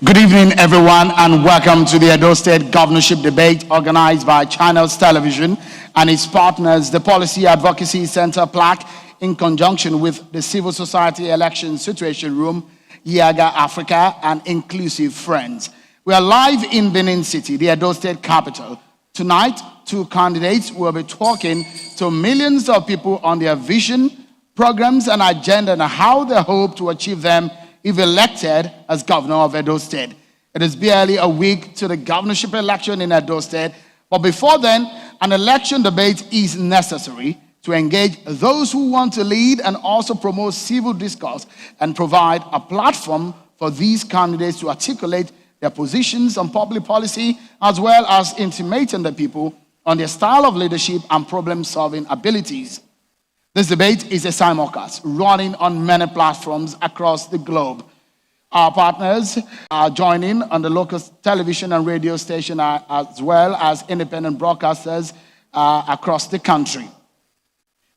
Good evening, everyone, and welcome to the Edo State Governorship debate organized by Channels Television and its partners, the Policy Advocacy Center PLAC, in conjunction with the Civil Society Election Situation Room, Yaga Africa, and Inclusive Friends. We are live in Benin City, the Edo State capital. Tonight, two candidates will be talking to millions of people on their vision, programs, and agenda and how they hope to achieve them if elected as governor of Edo State. It is barely a week to the governorship election in Edo State, but before then, an election debate is necessary to engage those who want to lead and also promote civil discourse and provide a platform for these candidates to articulate their positions on public policy, as well as intimating the people on their style of leadership and problem-solving abilities. This debate is a simulcast running on many platforms across the globe. Our partners are joining on the local television and radio station as well as independent broadcasters across the country.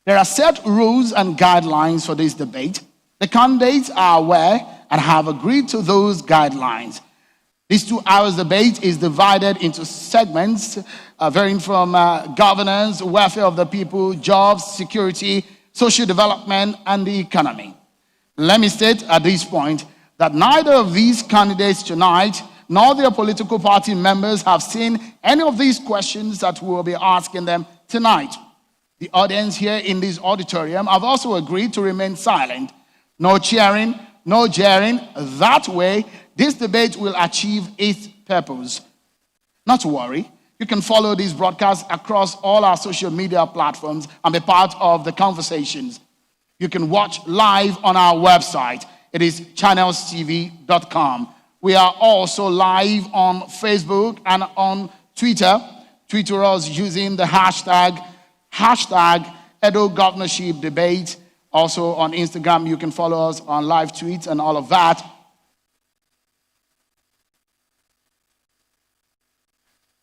There are set rules and guidelines for this debate. The candidates are aware and have agreed to those guidelines. This 2 hours debate is divided into segments varying from governance, welfare of the people, jobs, security, social development, and the economy. Let me state at this point that neither of these candidates tonight nor their political party members have seen any of these questions that we will be asking them tonight. The audience here in this auditorium have also agreed to remain silent. No cheering, no jeering. That way, this debate will achieve its purpose. Not to worry, you can follow these broadcasts across all our social media platforms and be part of the conversations. You can watch live on our website. It is channelstv.com. We are also live on Facebook and on Twitter. Twitter us using the hashtag Edo Governorship Debate. Also on Instagram, you can follow us on live tweets and all of that.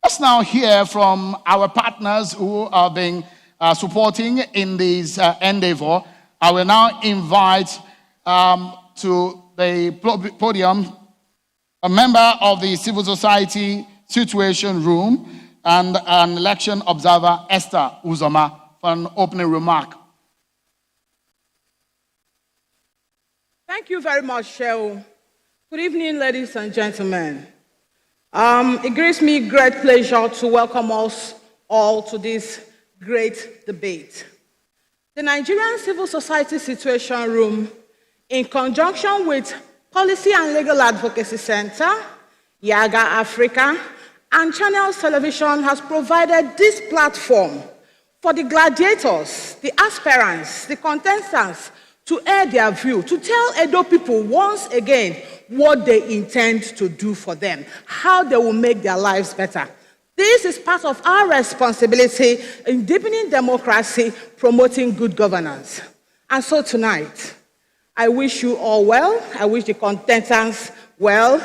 Let's now hear from our partners who have been supporting in this endeavor. I will now invite to the podium a member of the Civil Society Situation Room and an election observer, Esther Uzoma, for an opening remark. Thank you very much, Shehu. Good evening, ladies and gentlemen. It gives me great pleasure to welcome us all to this great debate. The Nigerian Civil Society Situation Room, in conjunction with Policy and Legal Advocacy Center, Yaga Africa, and Channels Television has provided this platform for the gladiators, the aspirants, the contestants to air their view, to tell Edo people once again what they intend to do for them, how they will make their lives better. This is part of our responsibility in deepening democracy, promoting good governance. And so tonight, I wish you all well. I wish the contestants well.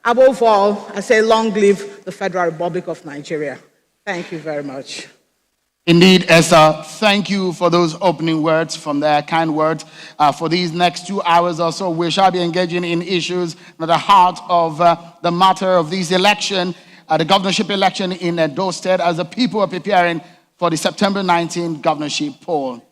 Above all, I say long live the Federal Republic of Nigeria. Thank you very much. Indeed, Esther, thank you for those opening words, from their kind words. For these next 2 hours or so, we shall be engaging in issues at the heart of the matter of this election, the governorship election in Edo State, as the people are preparing for the September 19th governorship poll.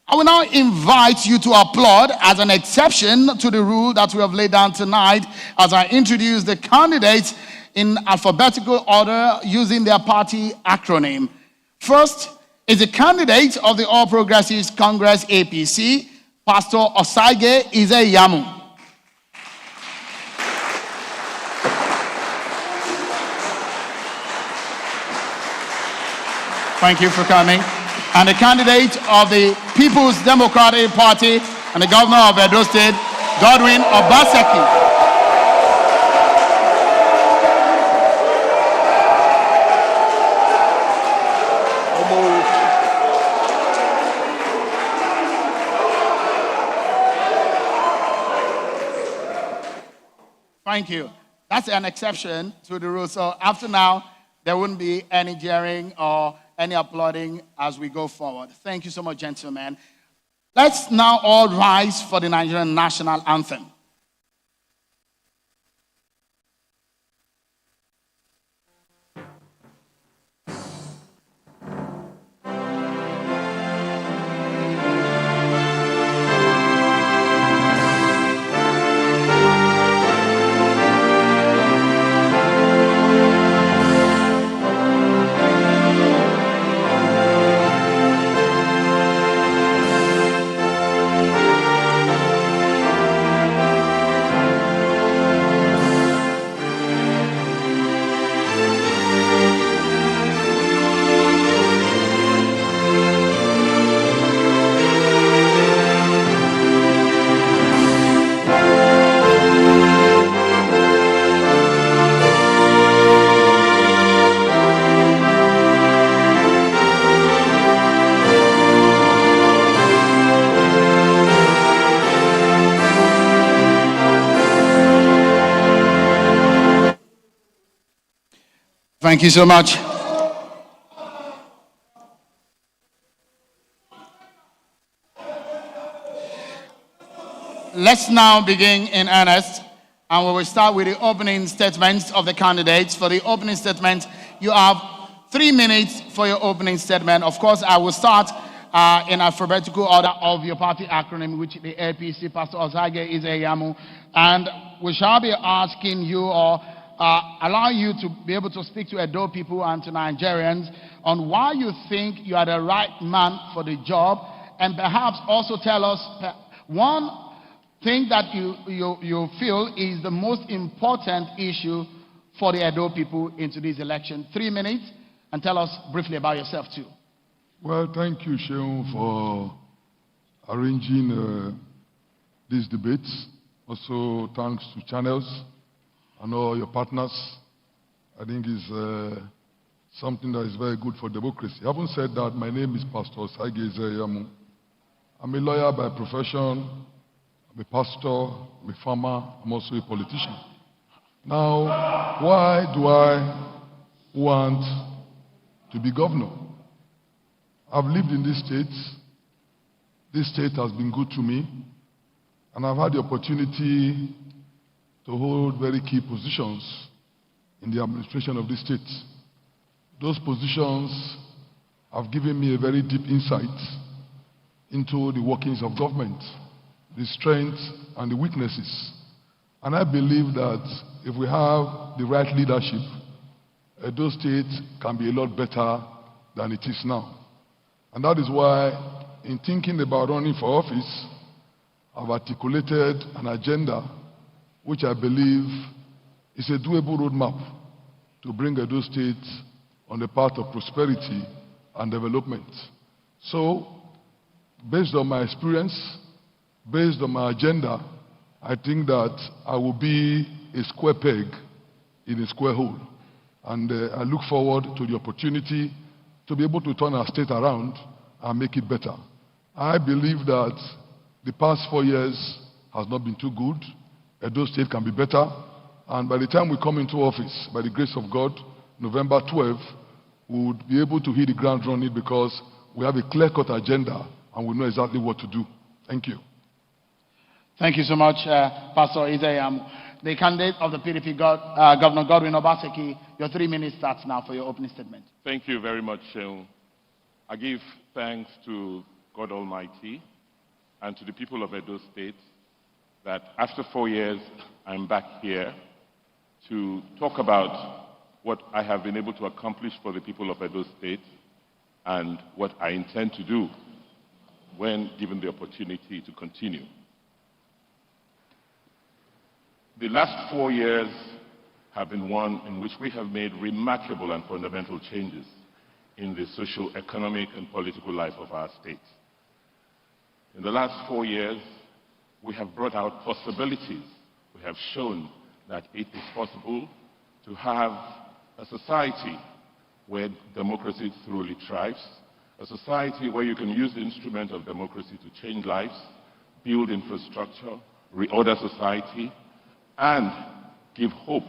I will now invite you to applaud as an exception to the rule that we have laid down tonight as I introduce the candidates in alphabetical order using their party acronym. First is the candidate of the All Progressives Congress APC, Pastor Osage Iyamu. Thank you for coming. And the candidate of the People's Democratic Party and the governor of Edo State, Godwin Obaseki. Thank you. That's an exception to the rule. So after now, there wouldn't be any jeering or any applauding as we go forward. Thank you so much, gentlemen. Let's now all rise for the Nigerian national anthem. Thank you so much. Let's now begin in earnest, and we will start with the opening statements of the candidates. For the opening statement, you have 3 minutes for your opening statement. Of course, I will start in alphabetical order of your party acronym, which the APC, Pastor Obaseki, is Iyamu, and we shall be asking you or allow you to be able to speak to Edo people and to Nigerians on why you think you are the right man for the job, and perhaps also tell us one thing that you feel is the most important issue for the Edo people into this election. 3 minutes, and tell us briefly about yourself too. Well, thank you, Sheung, for arranging these debates. Also, thanks to Channels and all your partners. I think it's something that is very good for democracy. Having said that, my name is Pastor Obaseki Iyamu. I'm a lawyer by profession. I'm a pastor, I'm a farmer, I'm also a politician. Now, why do I want to be governor? I've lived in this state. This state has been good to me, and I've had the opportunity to hold very key positions in the administration of this state. Those positions have given me a very deep insight into the workings of government, the strengths and the weaknesses. And I believe that if we have the right leadership, Edo State can be a lot better than it is now. And that is why, in thinking about running for office, I've articulated an agenda which I believe is a doable roadmap to bring Edo State on the path of prosperity and development. So, based on my experience, based on my agenda, I think that I will be a square peg in a square hole. And I look forward to the opportunity to be able to turn our state around and make it better. I believe that the past 4 years has not been too good. Edo State can be better. And by the time we come into office, by the grace of God, November 12, we would be able to hit the ground running because we have a clear-cut agenda and we know exactly what to do. Thank you. Thank you so much, Pastor Iyamu. The candidate of the PDP, Governor Godwin Obaseki, your 3 minutes starts now for your opening statement. Thank you very much, Sheung. I give thanks to God Almighty and to the people of Edo State that after 4 years, I'm back here to talk about what I have been able to accomplish for the people of Edo State and what I intend to do when given the opportunity to continue. The last 4 years have been one in which we have made remarkable and fundamental changes in the social, economic, and political life of our state. In the last 4 years, we have brought out possibilities. We have shown that it is possible to have a society where democracy truly thrives, a society where you can use the instrument of democracy to change lives, build infrastructure, reorder society, and give hope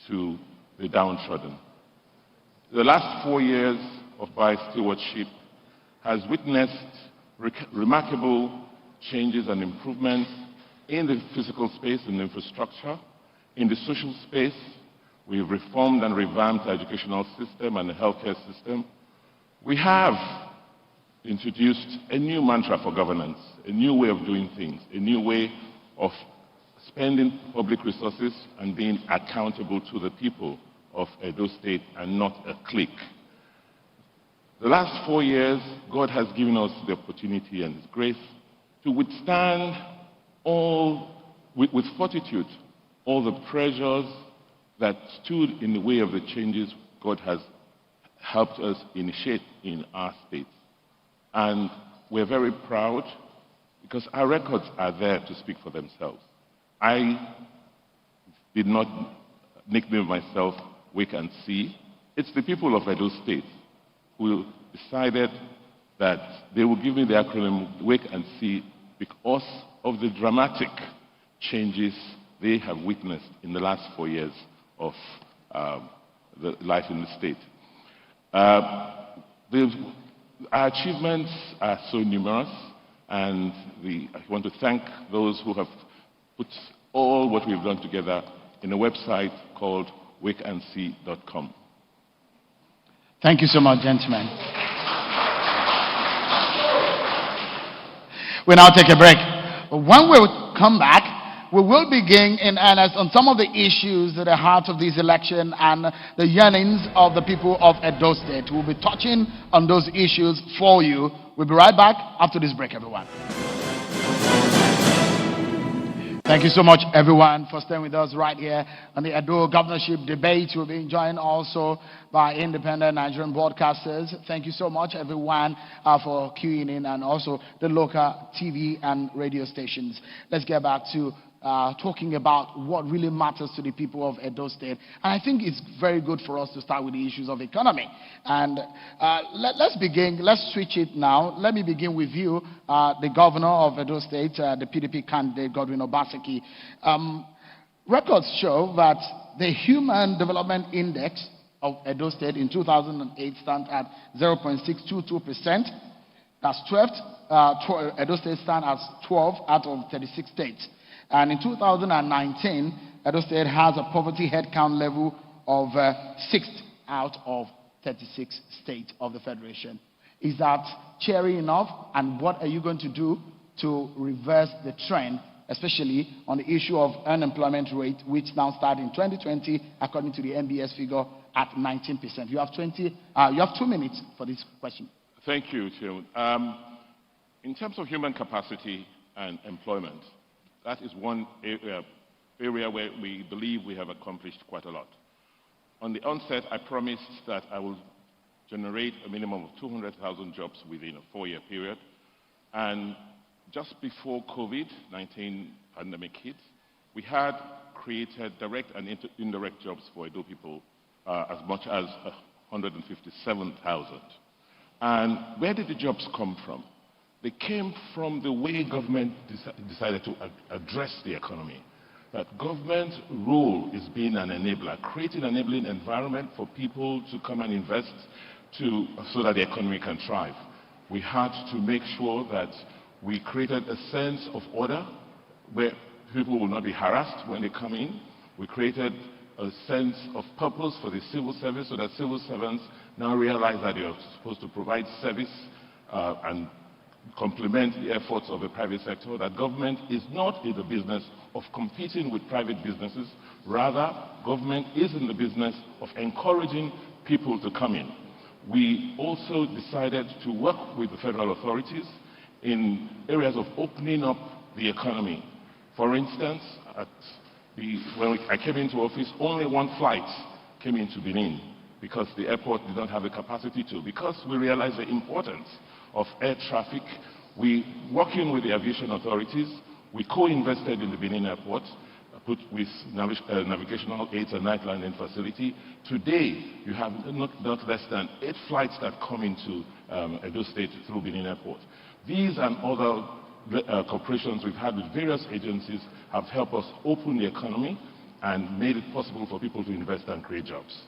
to the downtrodden. The last 4 years of my stewardship has witnessed remarkable changes and improvements in the physical space and infrastructure. In the social space, we've reformed and revamped the educational system and the healthcare system. We have introduced a new mantra for governance, a new way of doing things, a new way of spending public resources and being accountable to the people of Edo State and not a clique. The last 4 years, God has given us the opportunity and His grace to withstand with fortitude, all the pressures that stood in the way of the changes God has helped us initiate in our state. And we're very proud because our records are there to speak for themselves. I did not nickname myself Wait and See. It's the people of Edo State who decided that they will give me the acronym Wait and See because of the dramatic changes they have witnessed in the last 4 years of the life in the state. Our achievements are so numerous, and I want to thank those who have put all what we've done together in a website called wakeandsee.com. Thank you so much, gentlemen. We now take a break. When we come back, we will begin in earnest on some of the issues at the heart of this election and the yearnings of the people of Edo State. We'll be touching on those issues for you. We'll be right back after this break, everyone. Thank you so much, everyone, for staying with us right here on the Edo Governorship debate. We'll be joined also by independent Nigerian broadcasters. Thank you so much, everyone, for queuing in, and also the local TV and radio stations. Let's get back to talking about what really matters to the people of Edo State. And I think it's very good for us to start with the issues of economy. And let's begin. Let's switch it now. Let me begin with you, the governor of Edo State, the PDP candidate, Obaseki. Records show that the Human Development Index of Edo State in 2008 stands at 0.622%. That's 12. Edo State stands at 12 out of 36 states. And in 2019, Edo State has a poverty headcount level of 6th out of 36 states of the Federation. Is that cheery enough? And what are you going to do to reverse the trend, especially on the issue of unemployment rate, which now started in 2020, according to the MBS figure, at 19%? You have 2 minutes for this question. Thank you, Chairman. In terms of human capacity and employment, that is one area where we believe we have accomplished quite a lot. On the onset, I promised that I will generate a minimum of 200,000 jobs within a 4-year period. And just before COVID-19 pandemic hit, we had created direct and indirect jobs for Edo people as much as 157,000. And where did the jobs come from? They came from the way government decided to address the economy. That government's role is being an enabler, creating an enabling environment for people to come and invest so that the economy can thrive. We had to make sure that we created a sense of order where people will not be harassed when they come in. We created a sense of purpose for the civil service so that civil servants now realize that they are supposed to provide service and complement the efforts of the private sector, that government is not in the business of competing with private businesses. Rather, government is in the business of encouraging people to come in. We also decided to work with the federal authorities in areas of opening up the economy. For instance, when I came into office, only one flight came into Benin because the airport did not have the capacity to. Because we realized the importance of air traffic, working with the aviation authorities, we co-invested in the Benin airport, put with navigational aids and night landing facility. Today, you have not less than 8 flights that come into Edo State through Benin airport. These and other cooperations we've had with various agencies have helped us open the economy and made it possible for people to invest and create jobs.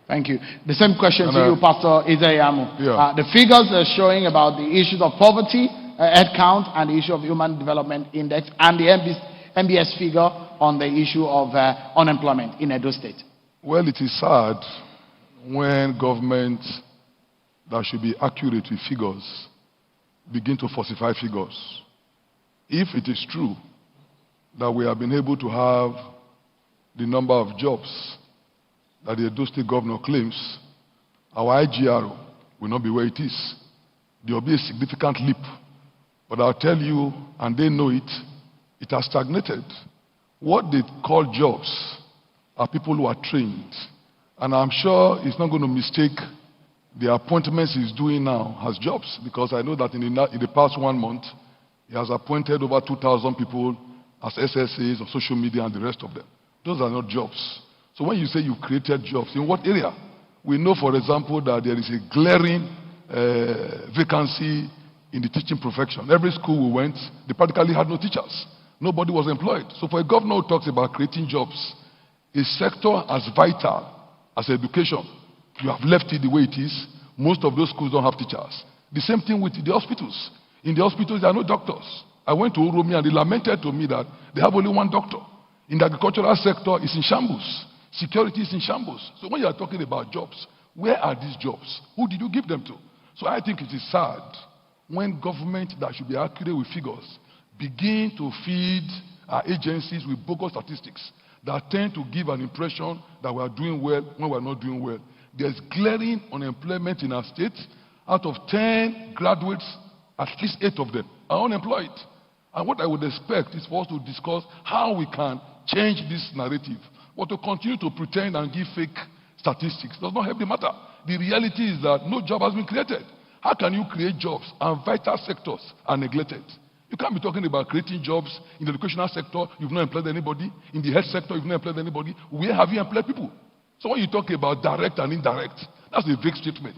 Thank you. The same question to you, Pastor Iyamu. Yeah. The figures are showing about the issues of poverty, headcount, and the issue of Human Development Index, and the MBS figure on the issue of unemployment in Edo State. Well, it is sad when government that should be accurate with figures begin to falsify figures. If it is true that we have been able to have the number of jobs that the Edo State governor claims, our IGR will not be where it is. There will be a significant leap. But I'll tell you, and they know it, it has stagnated. What they call jobs are people who are trained. And I'm sure he's not going to mistake the appointments he's doing now as jobs, because I know that in the past 1 month, he has appointed over 2,000 people as SSAs on social media and the rest of them. Those are not jobs. So when you say you created jobs, in what area? We know, for example, that there is a glaring vacancy in the teaching profession. Every school we went, they practically had no teachers. Nobody was employed. So for a governor who talks about creating jobs, a sector as vital as education. You have left it the way it is. Most of those schools don't have teachers. The same thing with the hospitals. In the hospitals, there are no doctors. I went to Uromi and they lamented to me that they have only one doctor. In the agricultural sector, it's in shambles. Security is in shambles. So when you are talking about jobs, where are these jobs? Who did you give them to? So I think it is sad when government that should be accurate with figures begin to feed our agencies with bogus statistics that tend to give an impression that we are doing well when we are not doing well. There's glaring unemployment in our state. Out of 10 graduates, at least 8 of them are unemployed. And what I would expect is for us to discuss how we can change this narrative. But to continue to pretend and give fake statistics does not help the matter. The reality is that no job has been created. How can you create jobs and vital sectors are neglected? You can't be talking about creating jobs in the educational sector, you've not employed anybody. In the health sector, you've not employed anybody. Where have you employed people? So when you talk about direct and indirect, that's a vague statement.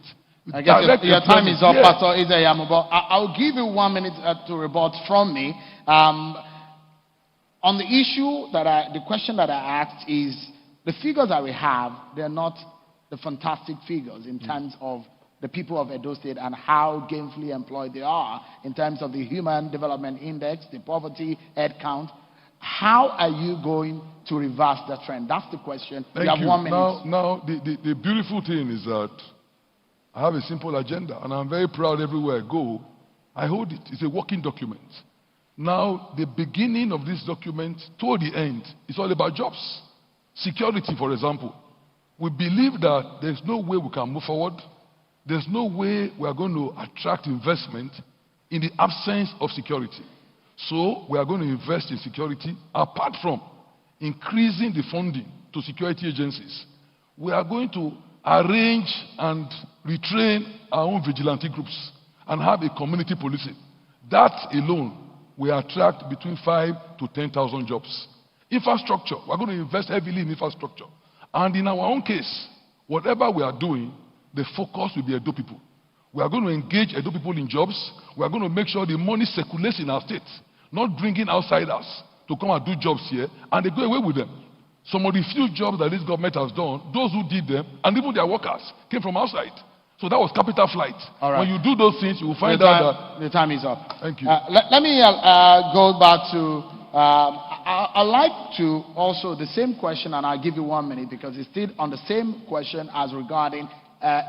I guess your time is up, Pastor Iyamu, but I'll give you 1 minute to rebut from me. On the issue the question that I asked is, the figures that we have, they're not the fantastic figures in terms of the people of Edo State and how gainfully employed they are in terms of the Human Development Index, the poverty head count. How are you going to reverse the trend? That's the question. Thank you have you. 1 minute. Now the beautiful thing is that I have a simple agenda, and I'm very proud everywhere I go. I hold it. It's a working document. Now, the beginning of this document toward the end is all about jobs. Security, for example. We believe that there's no way we can move forward. There's no way we are going to attract investment in the absence of security. So, we are going to invest in security apart from increasing the funding to security agencies. We are going to arrange and retrain our own vigilante groups and have a community policing. That alone will attract between 5 to 10,000 jobs. Infrastructure, we're going to invest heavily in infrastructure. And in our own case, whatever we are doing, the focus will be Edo people. We are going to engage Edo people in jobs. We are going to make sure the money circulates in our state, not bringing outsiders to come and do jobs here, and they go away with them. Some of the few jobs that this government has done, those who did them, and even their workers, came from outside. So that was capital flight. All right. When you do those things, you will find out that... The time is up. Thank you. Let me go back to... I'd like to also, the same question, and I'll give you 1 minute, because it's still on the same question as regarding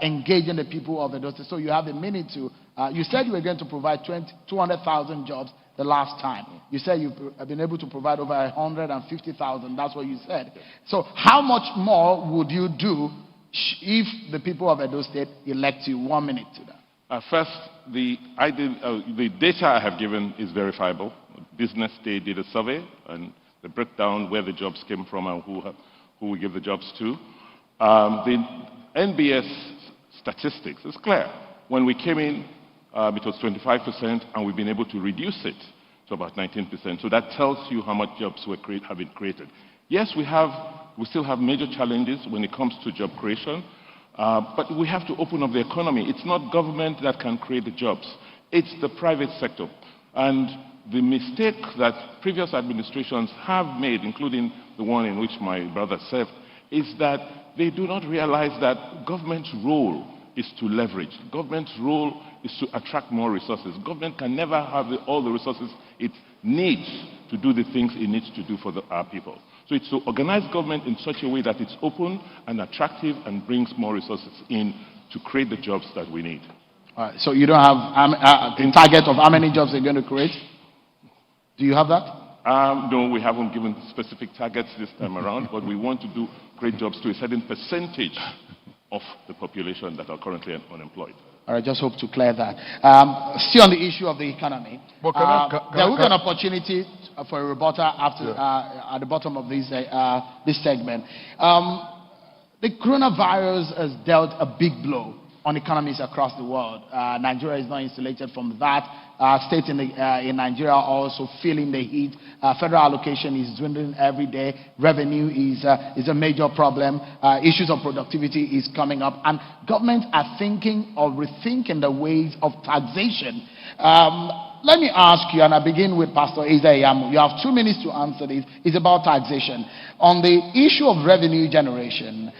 engaging the people of Edo State. So you have a minute to... you said you were going to provide 200,000 jobs the last time. You said you've been able to provide over 150,000. That's what you said. So how much more would you do if the people of Edo State elect you? 1 minute to that. First, the data I have given is verifiable. Business Day did a survey, and they break down where the jobs came from and who we give the jobs to. The NBS statistics is clear. When we came in, it was 25%, and we've been able to reduce it to about 19%. So that tells you how much jobs have been created. Yes, we still have major challenges when it comes to job creation, but we have to open up the economy. It's not government that can create the jobs. It's the private sector. And the mistake that previous administrations have made, including the one in which my brother served, is that they do not realize that government's role is to leverage. Government's role is to attract more resources. Government can never have all the resources it needs to do the things it needs to do for our people. So it's to organize government in such a way that it's open and attractive and brings more resources in to create the jobs that we need. All right, so you don't have a target of how many jobs you're going to create? Do you have that? No, we haven't given specific targets this time around, but we want to create jobs to a certain percentage of the population that are currently unemployed. All right, just hope to clear that. Still on the issue of the economy, there will be an opportunity for a rebuttal at the bottom of this segment. The coronavirus has dealt a big blow on economies across the world. Nigeria is not insulated from that. States in Nigeria are also feeling the heat. Federal allocation is dwindling every day. Revenue is a major problem. Issues of productivity is coming up. And governments are thinking or rethinking the ways of taxation. Let me ask you, and I begin with Pastor Iyamu. You have 2 minutes to answer this. It's about taxation. On the issue of revenue generation,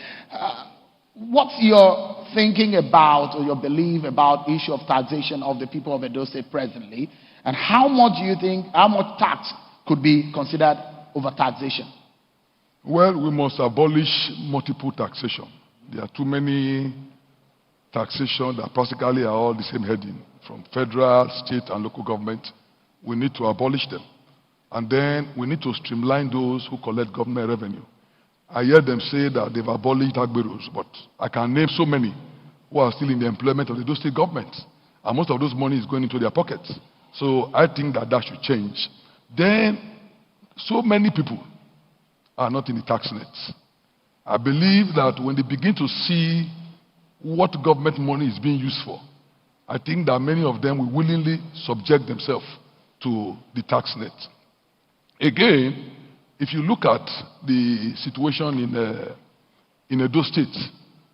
What's your thinking about or your belief about issue of taxation of the people of Edo State presently? And how much do you think, how much tax could be considered overtaxation? Well, we must abolish multiple taxation. There are too many taxation that practically are all the same heading, from federal, state, and local government. We need to abolish them. And then we need to streamline those who collect government revenue. I hear them say that they've abolished agberos, but I can name so many who are still in the employment of the Edo State government. And most of those money is going into their pockets. So I think that that should change. Then, so many people are not in the tax net. I believe that when they begin to see what government money is being used for, I think that many of them will willingly subject themselves to the tax net. Again, if you look at the situation in Edo State,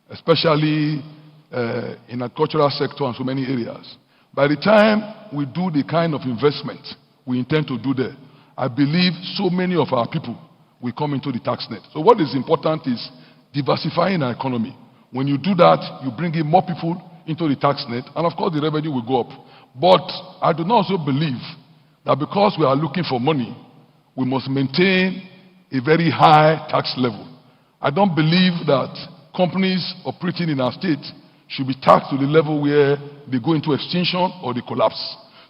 especially in the agricultural sector and so many areas, by the time we do the kind of investment we intend to do there, I believe so many of our people will come into the tax net. So what is important is diversifying our economy. When you do that, you bring in more people into the tax net, and of course the revenue will go up. But I do not also believe that because we are looking for money, we must maintain a very high tax level. I don't believe that companies operating in our state should be taxed to the level where they go into extinction or they collapse.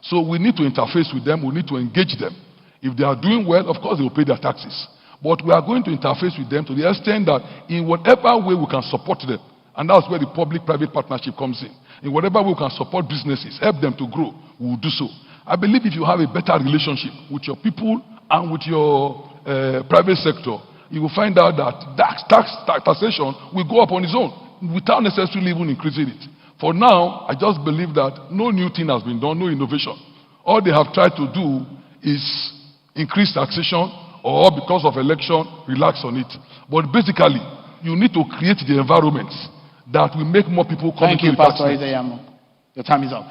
So we need to interface with them, we need to engage them. If they are doing well, of course they will pay their taxes. But we are going to interface with them to the extent that in whatever way we can support them, and that's where the public-private partnership comes in whatever way we can support businesses, help them to grow, we will do so. I believe if you have a better relationship with your people and with your private sector, you will find out that taxation will go up on its own without necessarily even increasing it. For now, I just believe that no new thing has been done, no innovation. All they have tried to do is increase taxation or because of election, relax on it. But basically, you need to create the environment that will make more people come into the tax. Thank you, Pastor Iyamu. Your time is up.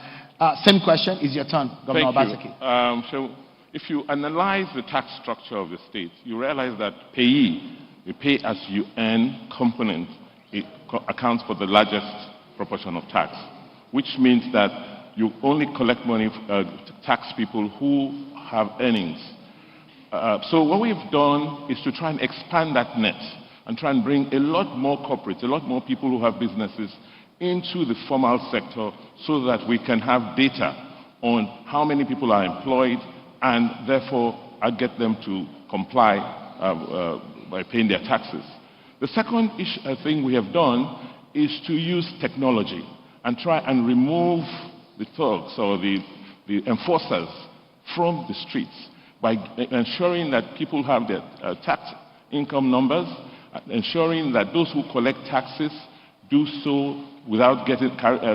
Same question, is your turn, Governor Obaseki. So if you analyze the tax structure of the state, you realize that payee, the pay as you earn component, it accounts for the largest proportion of tax, which means that you only collect money, tax people who have earnings. So what we've done is to try and expand that net and try and bring a lot more corporates, a lot more people who have businesses into the formal sector so that we can have data on how many people are employed and therefore I get them to comply by paying their taxes. The second thing we have done is to use technology and try and remove the thugs or the enforcers from the streets by ensuring that people have their tax income numbers, ensuring that those who collect taxes do so without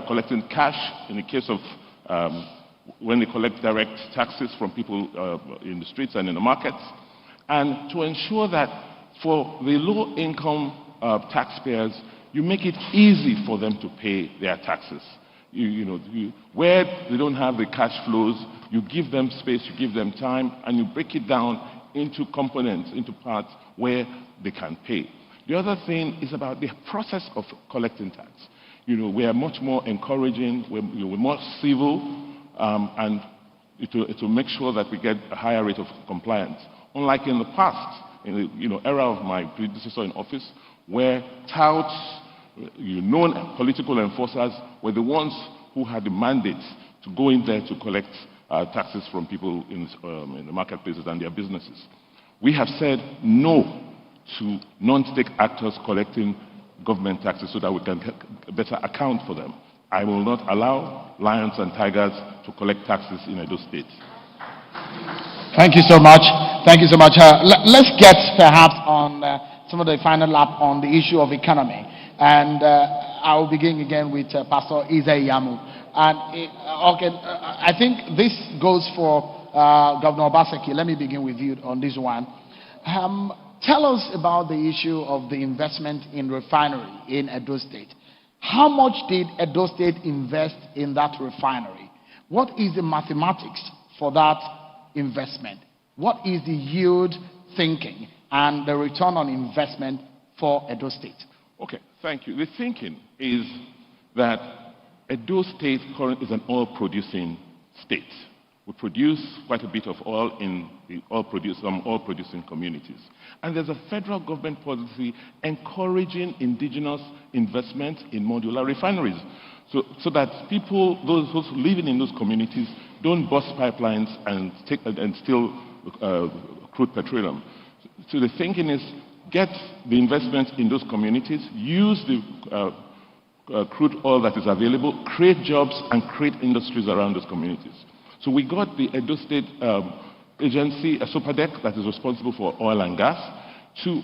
collecting cash in the case of when they collect direct taxes from people in the streets and in the markets, and to ensure that for the low-income taxpayers, you make it easy for them to pay their taxes. Where they don't have the cash flows, you give them space, you give them time, and you break it down into components, into parts where they can pay. The other thing is about the process of collecting tax. We are much more encouraging, we're more civil, and it will make sure that we get a higher rate of compliance. Unlike in the past, in the era of my predecessor in office, where touts, known political enforcers were the ones who had the mandate to go in there to collect taxes from people in the marketplaces and their businesses. We have said no to non-state actors collecting government taxes so that we can better account for them. I will not allow lions and tigers to collect taxes in Edo State. Thank you so much. Thank you so much. Let's get perhaps on some of the final lap on the issue of economy. And I will begin again with Pastor Iyamu. And I think this goes for Governor Obaseki. Let me begin with you on this one. Tell us about the issue of the investment in refinery in Edo State. How much did Edo State invest in that refinery? What is the mathematics for that investment? What is the yield thinking and the return on investment for Edo State? Okay, thank you. The thinking is that Edo State currently is an oil-producing state. We produce quite a bit of oil in the oil-producing communities. And there's a federal government policy encouraging indigenous investment in modular refineries so that people, those living in those communities, don't bust pipelines and steal crude petroleum. So the thinking is get the investment in those communities, use the crude oil that is available, create jobs, and create industries around those communities. So we got the Edo State agency, Obaseki, that is responsible for oil and gas, to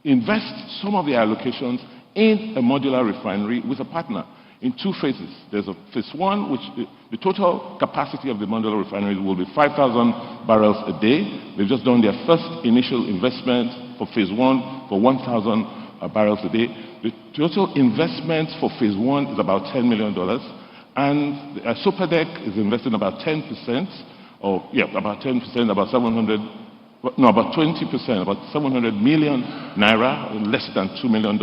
invest some of the allocations in a modular refinery with a partner in two phases. There's a phase one, which the total capacity of the modular refinery will be 5,000 barrels a day. They've just done their first initial investment for phase one for 1,000 barrels a day. The total investment for phase one is about $10 million. And Obaseki is investing about 10%, about 10%, about 20%, about 700 million naira, less than $2 million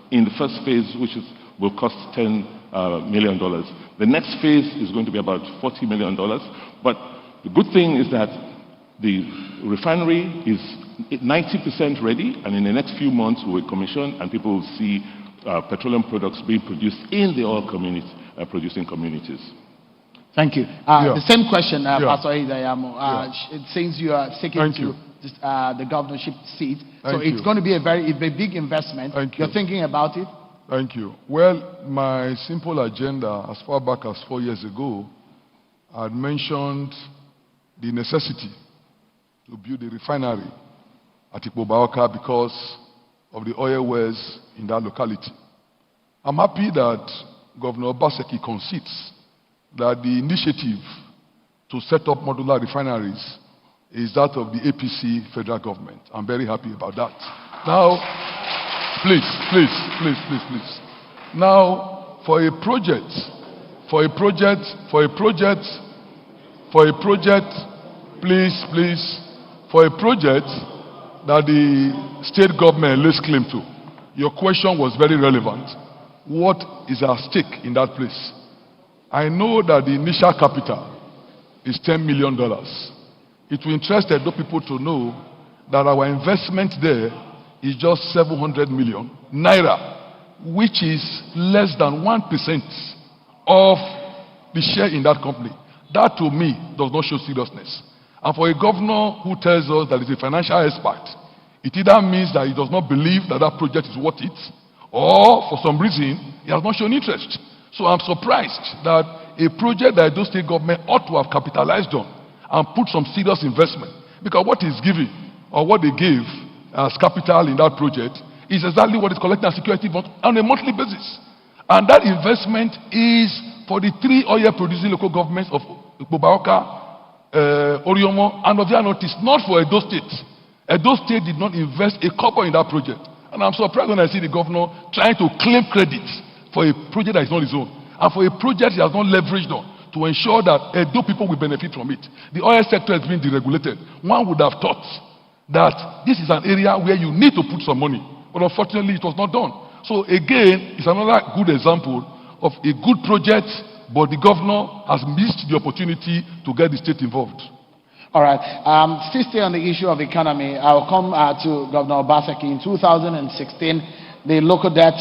in the first phase, which will cost $10 million. The next phase is going to be about $40 million. But the good thing is that the refinery is 90% ready, and in the next few months we will commission, and people will see petroleum products being produced in the oil producing communities. Thank you. The same question, Pastor Iyamu. Since you are seeking the governorship seat, it's going to be a big investment. You're thinking about it? Thank you. Well, my simple agenda, as far back as 4 years ago, I had mentioned the necessity to build a refinery at Obaoka because of the oil wells in that locality. I'm happy that Governor Obaseki concedes that the initiative to set up modular refineries is that of the APC federal government. I'm very happy about that. Now, please. Now, for a project that the state government lays claim to, your question was very relevant. What is at stake in that place? I know that the initial capital is $10 million. It will interest the people to know that our investment there is just 700 million naira, which is less than 1% of the share in that company. That to me does not show seriousness. And for a governor who tells us that he's a financial expert, it either means that he does not believe that that project is worth it, or for some reason he has not shown interest. So I'm surprised that a project that the state government ought to have capitalized on and put some serious investment, because what is giving or what they gave as capital in that project is exactly what is collecting as security on a monthly basis. And that investment is for the 3 oil producing local governments of Obaoka, Oriomo, and Ovia Northeast, not for Edo State. Edo State did not invest a kobo in that project. And I'm surprised when I see the governor trying to claim credit for a project that is not his own, and for a project he has not leveraged on to ensure that Edo people will benefit from it. The oil sector has been deregulated. One would have thought that this is an area where you need to put some money, but unfortunately it was not done. So again, it's another good example of a good project, but the governor has missed the opportunity to get the state involved. All right. Still stay on the issue of economy. I'll come to Governor Obaseki. In 2016, the local debt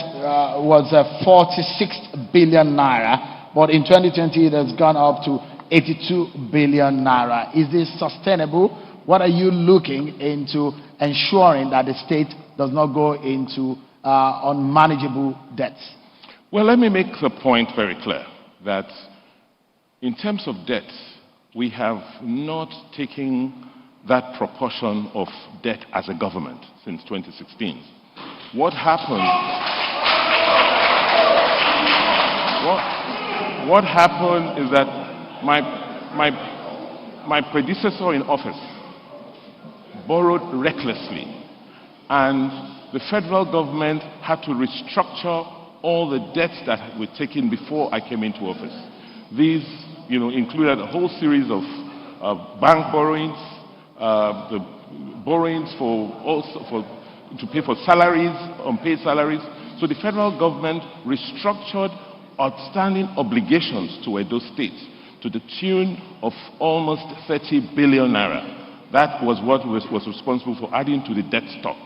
was 46 billion naira, but in 2020 it has gone up to 82 billion naira. Is this sustainable? What are you looking into ensuring that the state does not go into unmanageable debts? Well, let me make the point very clear that in terms of debt, we have not taken that proportion of debt as a government since 2016. What happened? What happened is that my predecessor in office borrowed recklessly, and the federal government had to restructure all the debts that were taken before I came into office. These, included a whole series of bank borrowings, the borrowings to pay for salaries, unpaid salaries. So the federal government restructured outstanding obligations to Edo State to the tune of almost 30 billion naira. That was what was responsible for adding to the debt stock,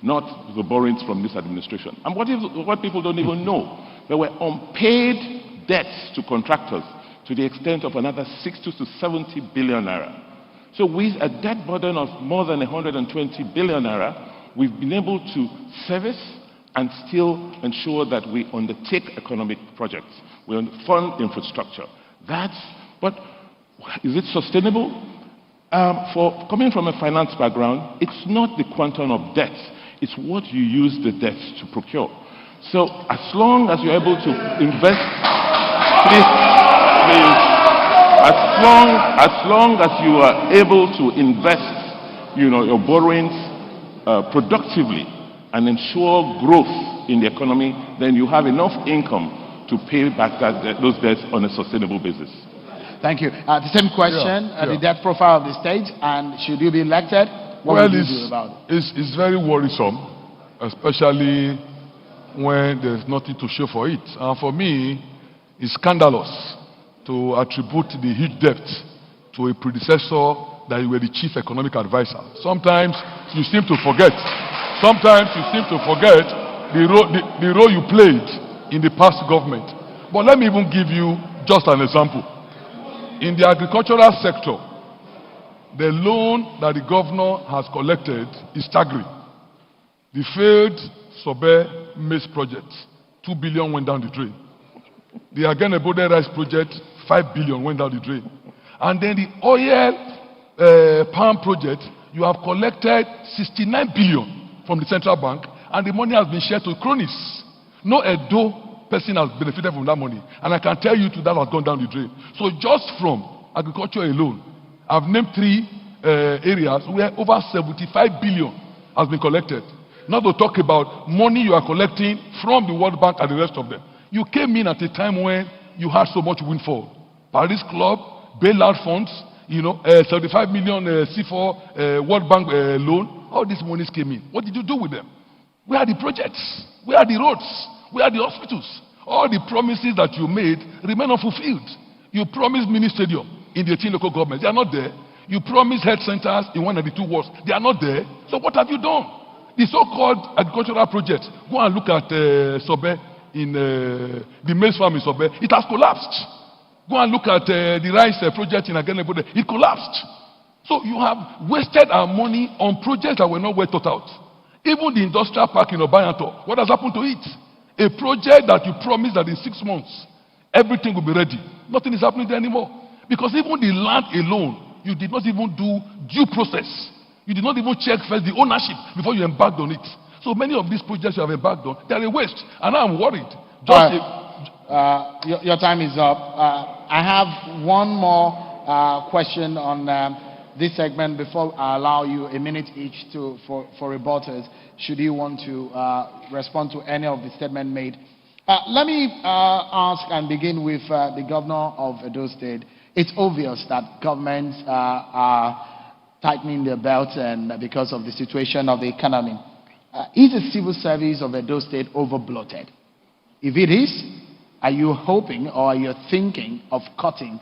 not the borrowings from this administration. And what people don't even know, there were unpaid debts to contractors to the extent of another 60 to 70 billion naira. So with a debt burden of more than 120 billion naira, we've been able to service and still ensure that we undertake economic projects. We fund infrastructure. But is it sustainable? For coming from a finance background, it's not the quantum of debt, it's what you use the debt to procure. So as long as you're able to invest, please, as long as you are able to invest, your borrowings productively and ensure growth in the economy, then you have enough income to pay back those debts on a sustainable basis. Thank you. The same question, the debt profile of the state, and should you be elected, what will you do about it? It's very worrisome, especially when there's nothing to show for it. And for me, it's scandalous to attribute the huge debt to a predecessor that you were the chief economic advisor. Sometimes you seem to forget. The role you played in the past government. But let me even give you just an example. In the agricultural sector, the loan that the governor has collected is staggering. The failed Sobe maize project, 2 billion went down the drain. The Agenebode rice project, 5 billion went down the drain. And then the oil palm project, you have collected 69 billion from the central bank, and the money has been shared to cronies. No Edo person has benefited from that money. And I can tell you that has gone down the drain. So just from agriculture alone, I've named 3 areas where over 75 billion has been collected. Not to talk about money you are collecting from the World Bank and the rest of them. You came in at a time when you had so much windfall. Paris Club, bailout funds, 75 million C4 World Bank loan. All these monies came in. What did you do with them? Where are the projects? Where are the roads? Where are the hospitals? All the promises that you made remain unfulfilled. You promised mini stadium in the 18 local governments. They are not there. You promised health centers in 1 of the 2 wards. They are not there. So what have you done? The so-called agricultural project, go and look at Sobe in the maize farm in Sobe. It has collapsed. Go and look at the rice project in Agenebode. It collapsed. So you have wasted our money on projects that were not well thought out. Even the industrial park in Obayanto, what has happened to it? A project that you promised that in 6 months, everything will be ready. Nothing is happening there anymore. Because even the land alone, you did not even do due process. You did not even check first the ownership before you embarked on it. So many of these projects you have embarked on, they are a waste. And now I'm worried. Your time is up. I have one more question on this segment before I allow you a minute each for rebuttals, should you want to respond to any of the statement made. Let me ask and begin with the governor of Edo State. It's obvious that governments are tightening their belts and because of the situation of the economy. Is the civil service of Edo State over-bloated? If it is, are you hoping or are you thinking of cutting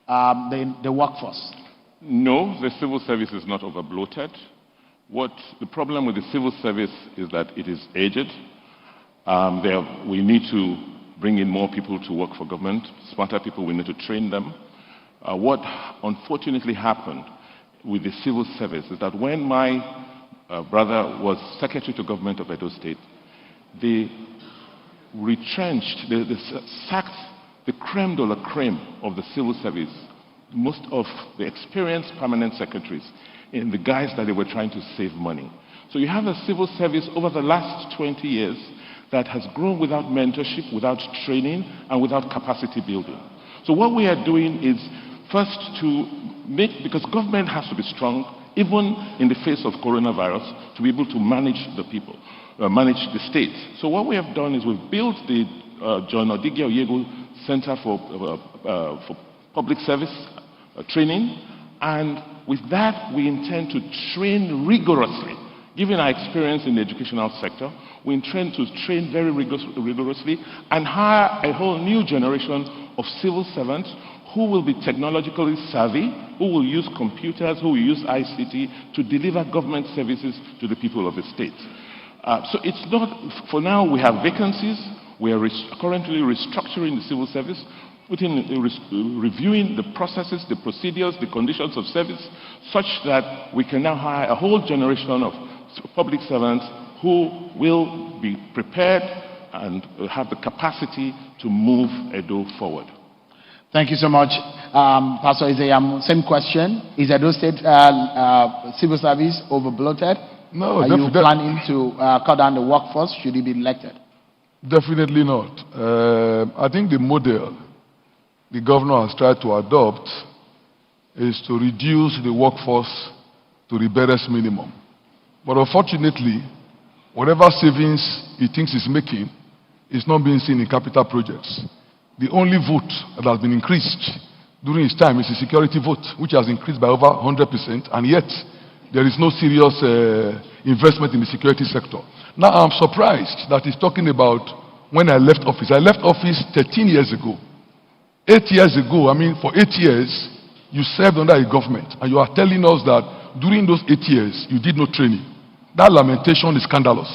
the workforce? No, the civil service is not over-bloated. The problem with the civil service is that it is aged. We need to bring in more people to work for government, smarter people, we need to train them. What unfortunately happened with the civil service is that when my brother was secretary to government of Edo State, they retrenched, they sacked the creme de la creme of the civil service, most of the experienced permanent secretaries, in the guise that they were trying to save money. So you have a civil service over the last 20 years that has grown without mentorship, without training, and without capacity building. So what we are doing is first to because government has to be strong, even in the face of coronavirus, to be able to manage the people, manage the state. So what we have done is we've built the John Odigie Oyego Center for Public Service Training, and with that we intend to train rigorously Given our experience in the educational sector, we intend to train very rigorously and hire a whole new generation of civil servants who will be technologically savvy, who will use computers, who will use ICT to deliver government services to the people of the state. So it's not, for now we have vacancies. We are currently restructuring the civil service, reviewing the processes, the procedures, the conditions of service, such that we can now hire a whole generation of public servants who will be prepared and have the capacity to move Edo forward. Thank you so much, Pastor Iyamu. Same question. Is Edo State civil service overbloated? No, Are you planning to cut down the workforce? Should he be elected? Definitely not. I think the model the governor has tried to adopt is to reduce the workforce to the barest minimum. But unfortunately, whatever savings he thinks he's making is not being seen in capital projects. The only vote that has been increased during his time is the security vote, which has increased by over 100%, and yet there is no serious investment in the security sector. Now, I'm surprised that he's talking about when I left office. I left office 13 years ago. 8 years ago, for 8 years, you served under a government, and you are telling us that during those 8 years, you did no training. That lamentation is scandalous.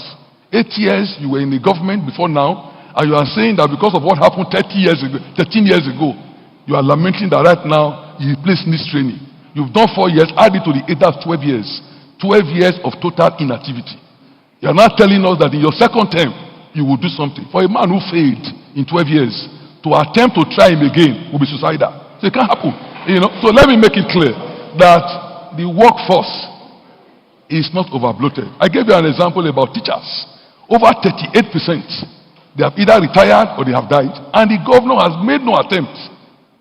8 years, you were in the government before now, and you are saying that because of what happened 13 years ago, you are lamenting that right now, you replace this training. You've done 4 years, add it to the 8, that's 12 years. 12 years of total inactivity. You are not telling us that in your second term, you will do something. For a man who failed in 12 years, to attempt to try him again will be suicidal. So it can't happen. So let me make it clear that the workforce is not overbloated. I gave you an example about teachers. Over 38%, they have either retired or they have died, and the governor has made no attempt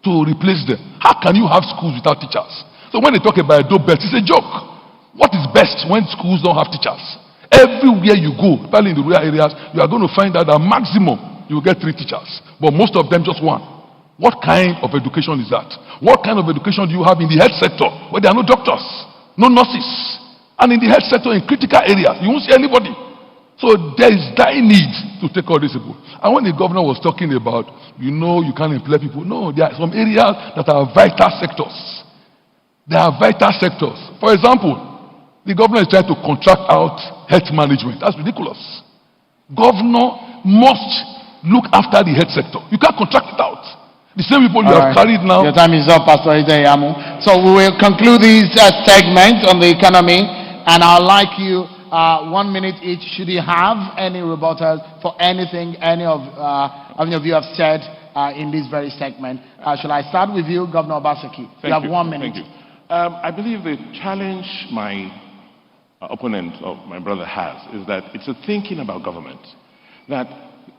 to replace them. How can you have schools without teachers? So when they talk about Edo best, it's a joke. What is best when schools don't have teachers? Everywhere you go, especially in the rural areas, you are going to find that at maximum you will get 3 teachers, but most of them just 1. What kind of education is that? What kind of education do you have in the health sector where there are no doctors, no nurses, and in the health sector in critical areas you won't see anybody? So there is dire need to take all these people. And when the governor was talking about, you can't employ people, no, there are some areas that are vital sectors. There are vital sectors. For example, the governor is trying to contract out health management. That's ridiculous. Governor must look after the health sector. You can't contract it out. The same people you have carried now. Your time is up, Pastor Iyamu. So we will conclude this segment on the economy, and I'd like you 1 minute each. Should you have any rebuttal for anything any of you have said in this very segment? Shall I start with you, Governor Obaseki? You have 1 minute. Thank you. I believe the challenge my opponent or my brother has is that it's a thinking about government.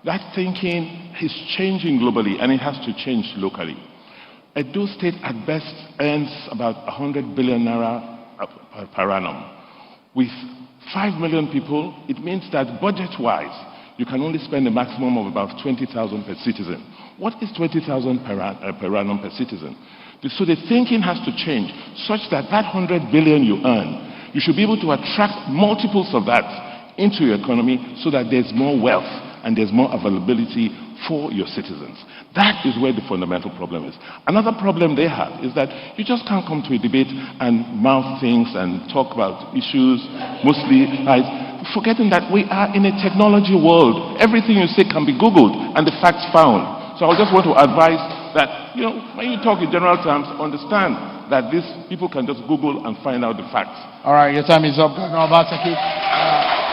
That thinking is changing globally, and it has to change locally. Edo State at best earns about 100 billion naira per annum. With 5 million people, it means that budget-wise, you can only spend a maximum of about 20,000 per citizen. What is 20,000 per annum per citizen? So the thinking has to change such that 100 billion you earn, you should be able to attract multiples of that into your economy so that there's more wealth and there's more availability for your citizens. That is where the fundamental problem is. Another problem they have is that you just can't come to a debate and mouth things and talk about issues, mostly forgetting that we are in a technology world. Everything you say can be Googled and the facts found. So I just want to advise that, when you talk in general terms, understand that these people can just Google and find out the facts. All right, your time is up, Governor Obaseki.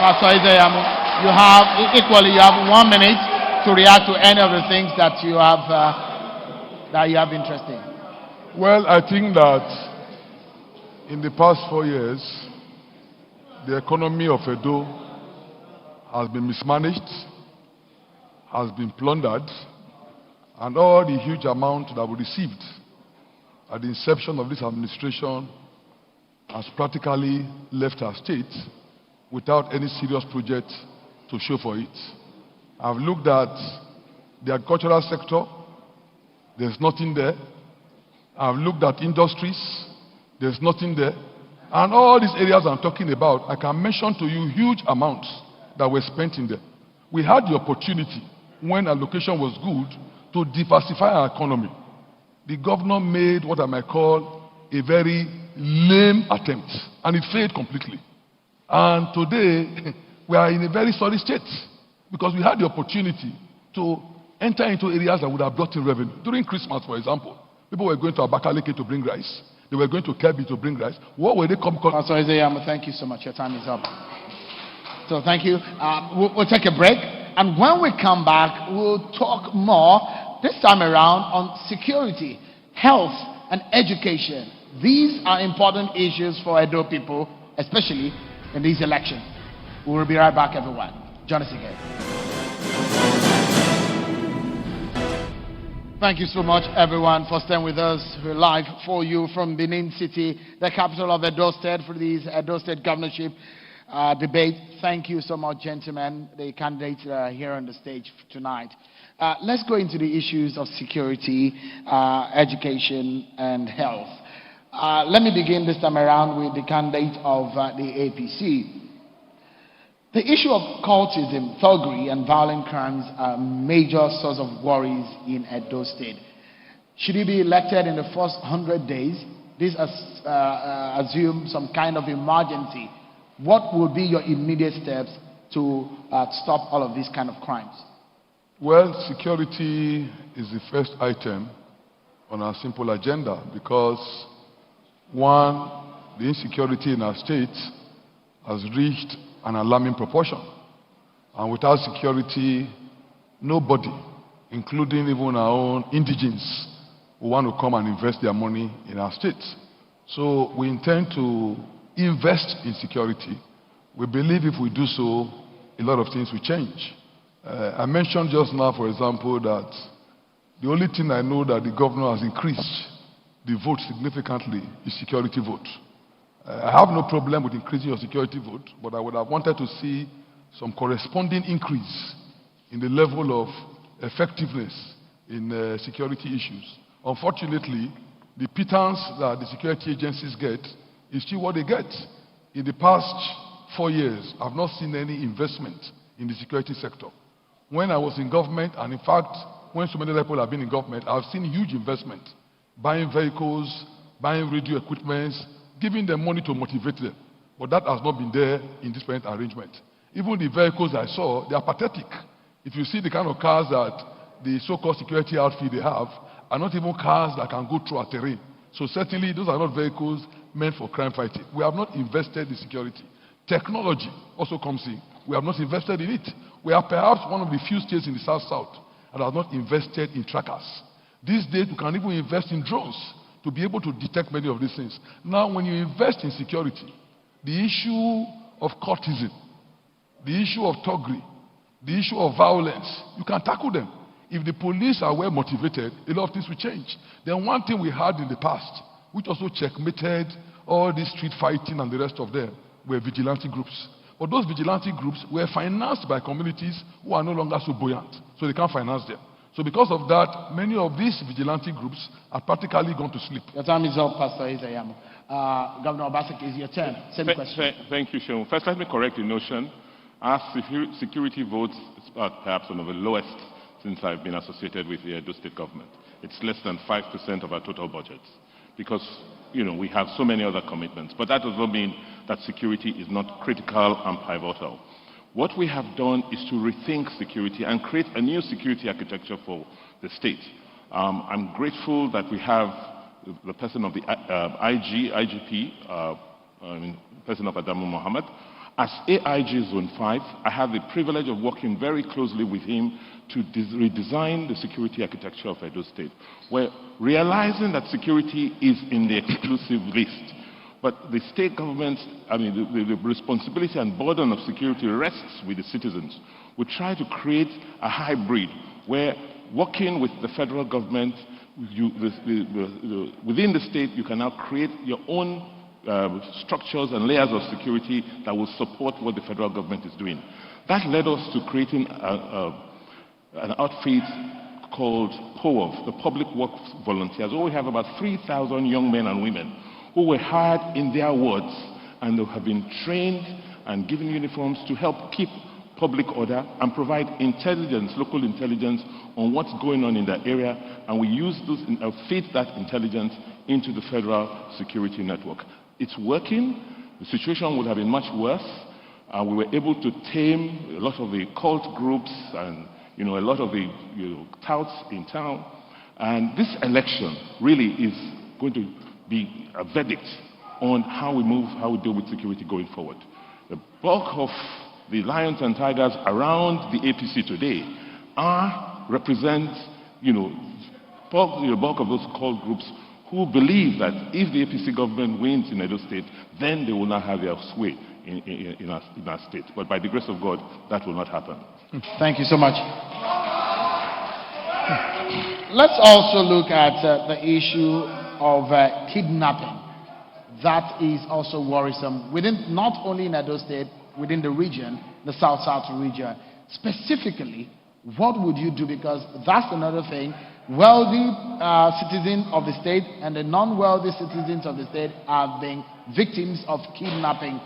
Pastor Iyamu, you have 1 minute to react to any of the things that you have interest in. Well, I think that in the past 4 years, the economy of Edo has been mismanaged, has been plundered, and all the huge amount that we received at the inception of this administration has practically left our state without any serious project to show for it. I've looked at the agricultural sector, there's nothing there. I've looked at industries, there's nothing there. And all these areas I'm talking about, I can mention to you huge amounts that were spent in them. We had the opportunity, when allocation was good, to diversify our economy. The governor made what I might call a very lame attempt, and it failed completely. And today, we are in a very sorry state because we had the opportunity to enter into areas that would have brought in revenue. During Christmas, for example, people were going to Abakaliki to bring rice. They were going to Kebbi to bring rice. What were they coming? Pastor Iyamu, thank you so much. Your time is up. So thank you. We'll take a break. And when we come back, we'll talk more, this time around, on security, health, and education. These are important issues for Edo people, especially in these elections. We will be right back, everyone. Join us again. Thank you so much, everyone, for staying with us. We're live for you from Benin City, the capital of Edo State, for this Edo State governorship debate. Thank you so much, gentlemen, the candidates that are here on the stage tonight. Let's go into the issues of security, education, and health. Let me begin this time around with the candidate of the APC. The issue of cultism, thuggery, and violent crimes are a major source of worries in Edo State. Should he be elected in the first 100 days? This assumes some kind of emergency. What will be your immediate steps to stop all of these kind of crimes? Well, security is the first item on our simple agenda because, one, the insecurity in our state has reached an alarming proportion. And without security, nobody, including even our own indigenes, will want to come and invest their money in our state. So we intend to invest in security. We believe if we do so, a lot of things will change. I mentioned just now, for example, that the only thing I know that the governor has increased the vote significantly is security vote. I have no problem with increasing your security vote, but I would have wanted to see some corresponding increase in the level of effectiveness in security issues. Unfortunately, the pittance that the security agencies get is still what they get. In the past 4 years, I've not seen any investment in the security sector. When I was in government, and in fact, when so many people have been in government, I've seen huge investment, buying vehicles, buying radio equipment, giving them money to motivate them. But that has not been there in this present arrangement. Even the vehicles I saw, they are pathetic. If you see the kind of cars that the so-called security outfit they have, are not even cars that can go through a terrain. So certainly, those are not vehicles meant for crime fighting. We have not invested in security. Technology also comes in. We have not invested in it. We are perhaps one of the few states in the South-South that have not invested in trackers. These days, we can even invest in drones to be able to detect many of these things. Now, when you invest in security, the issue of cultism, the issue of thuggery, the issue of violence, you can tackle them. If the police are well motivated, a lot of things will change. Then one thing we had in the past, which also checkmated all this street fighting and the rest of them, were vigilante groups. But those vigilante groups were financed by communities who are no longer so buoyant, so they can't finance them. So because of that, many of these vigilante groups are practically gone to sleep. Your time is up, Pastor Iyamu. Governor Obaseki, it's your turn. Same question. Thank you, Sean. First, let me correct the notion. Our security votes is perhaps one of the lowest since I've been associated with the Edo State government. It's less than 5% of our total budget because, we have so many other commitments. But that does not mean that security is not critical and pivotal. What we have done is to rethink security and create a new security architecture for the state. I'm grateful that we have the person of the IGP, person of Adamu Mohammed. As AIG Zone 5, I have the privilege of working very closely with him to redesign the security architecture of Edo State. We're realizing that security is in the exclusive list. But the state government, the responsibility and burden of security rests with the citizens. We try to create a hybrid where working with the federal government, within the state, you can now create your own structures and layers of security that will support what the federal government is doing. That led us to creating an outfit called POWOV, the Public Works Volunteers. We have about 3,000 young men and women who were hired in their wards and who have been trained and given uniforms to help keep public order and provide intelligence, local intelligence on what's going on in that area, and we use those, feed that intelligence into the federal security network. It's working. The situation would have been much worse. We were able to tame a lot of the cult groups and a lot of the touts in town. And this election really is going to be a verdict on how we move, how we deal with security going forward. The bulk of the lions and tigers around the APC today represent, the bulk of those cult groups who believe that if the APC government wins in Edo State, then they will not have their sway in our state. But by the grace of God, that will not happen. Thank you so much. Let's also look at the issue of kidnapping. That is also worrisome within, not only in Edo State, within the region, the South-South region. Specifically, what would you do? Because that's another thing. Wealthy citizens of the state and the non-wealthy citizens of the state are being victims of kidnapping.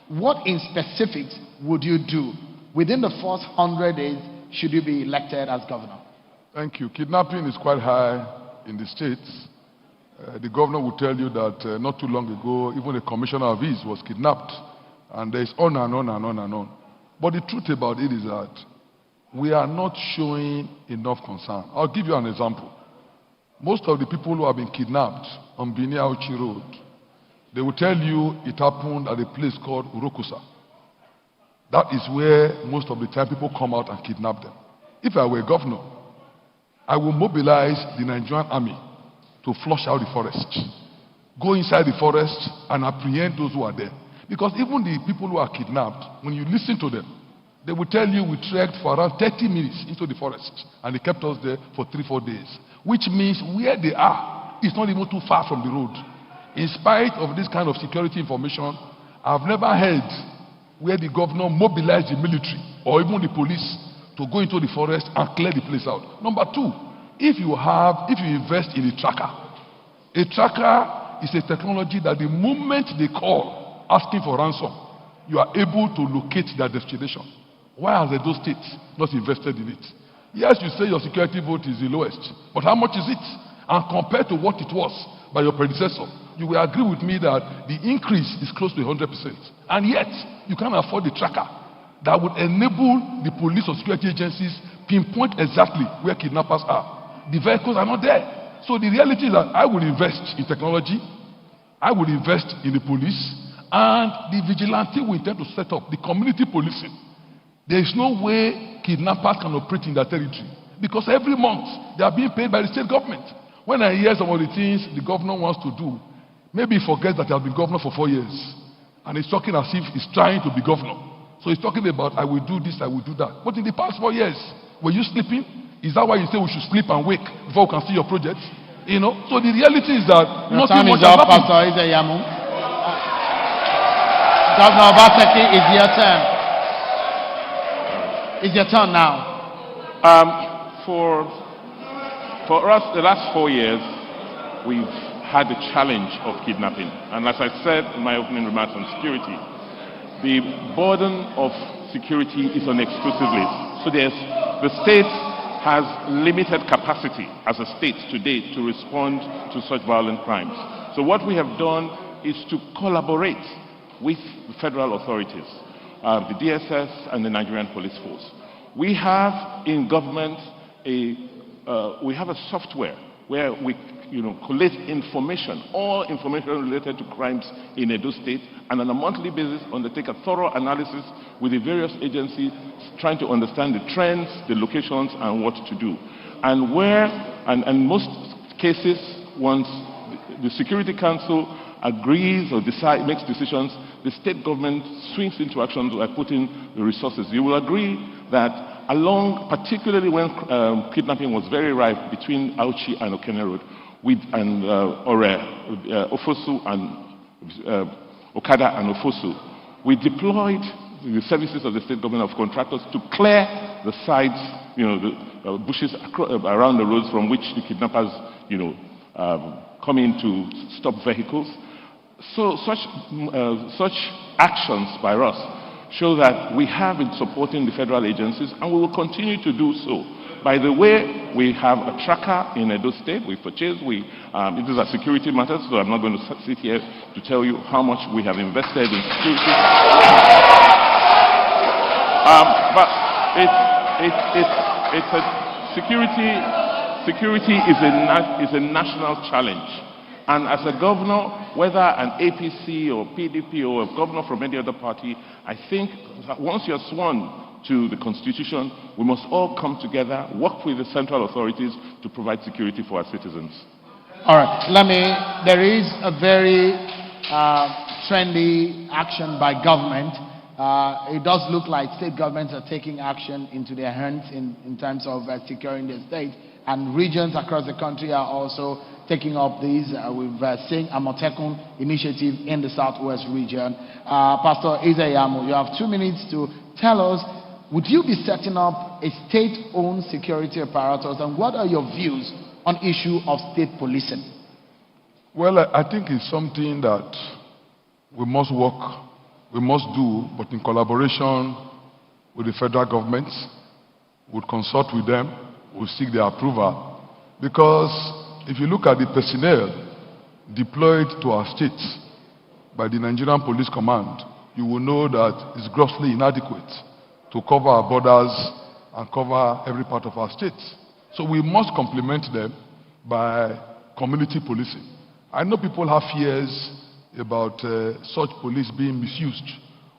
What in specifics would you do? Within the first 100 days, should you be elected as governor? Thank you. Kidnapping is quite high in the states. The governor will tell you that not too long ago, even a commissioner of his was kidnapped. And there's on and on and on and on. But the truth about it is that we are not showing enough concern. I'll give you an example. Most of the people who have been kidnapped on Binia Auchi Road, they will tell you it happened at a place called Urokusa. That is where most of the time people come out and kidnap them. If I were a governor, I will mobilize the Nigerian army to flush out the forest. Go inside the forest and apprehend those who are there. Because even the people who are kidnapped, when you listen to them, they will tell you we trekked for around 30 minutes into the forest and they kept us there for 3-4 days. Which means where they are is not even too far from the road. In spite of this kind of security information, I've never heard where the governor mobilized the military or even the police to go into the forest and clear the place out. Number two, if you invest in a tracker is a technology that the moment they call asking for ransom, you are able to locate their destination. Why has Edo State not invested in it? Yes, you say your security vote is the lowest, but how much is it? And compared to what it was by your predecessor, you will agree with me that the increase is close to 100%. And yet, you can't afford the tracker that would enable the police or security agencies pinpoint exactly where kidnappers are. The vehicles are not there. So the reality is that I will invest in technology, I will invest in the police, and the vigilante we intend to set up, the community policing. There is no way kidnappers can operate in that territory because every month they are being paid by the state government. When I hear some of the things the governor wants to do, maybe he forgets that he has been governor for 4 years and he's talking as if he's trying to be governor. So he's talking about, I will do this, I will do that. But in the past 4 years, were you sleeping? Is that why you say we should sleep and wake before we can see your projects? So the reality is that nothing much has happened. Pastor Iyamu. Governor Obaseki, it's your turn. It's your turn now. For us, the last 4 years, we've had the challenge of kidnapping. And as I said in my opening remarks on security, the burden of security is on exclusive list. So the state has limited capacity as a state today to respond to such violent crimes. So what we have done is to collaborate with the federal authorities, the DSS and the Nigerian Police Force. We have in government we have a software where we collate information, all information related to crimes in Edo State, and on a monthly basis undertake a thorough analysis with the various agencies trying to understand the trends, the locations, and what to do. And in most cases, once the Security Council agrees or makes decisions, the state government swings into action by putting the resources. You will agree that particularly when kidnapping was very rife between Auchi and Okene Road, Ofosu and Okada and Ofosu, we deployed the services of the state government of contractors to clear the sides, the bushes around the roads from which the kidnappers, come in to stop vehicles. So such actions by us show that we have been supporting the federal agencies, and we will continue to do so. By the way, we have a tracker in Edo State. We purchased. It is a security matter, so I'm not going to sit here to tell you how much we have invested in security. But it's a security is a national challenge. And as a governor, whether an APC or PDP or a governor from any other party, I think that once you're sworn to the Constitution, we must all come together, work with the central authorities to provide security for our citizens. All right, there is a very trendy action by government. It does look like state governments are taking action into their hands in terms of securing their state, and regions across the country are also taking up these. We've seen a Amotekun initiative in the Southwest region. Pastor Iyamu, you have 2 minutes to tell us, would you be setting up a state-owned security apparatus, and what are your views on issue of state policing? Well, I think it's something that we must do, but in collaboration with the federal government. We'll consult with them, we'll seek their approval. Because if you look at the personnel deployed to our states by the Nigerian Police Command, you will know that it's grossly inadequate to cover our borders and cover every part of our states. So we must complement them by community policing. I know people have fears about such police being misused.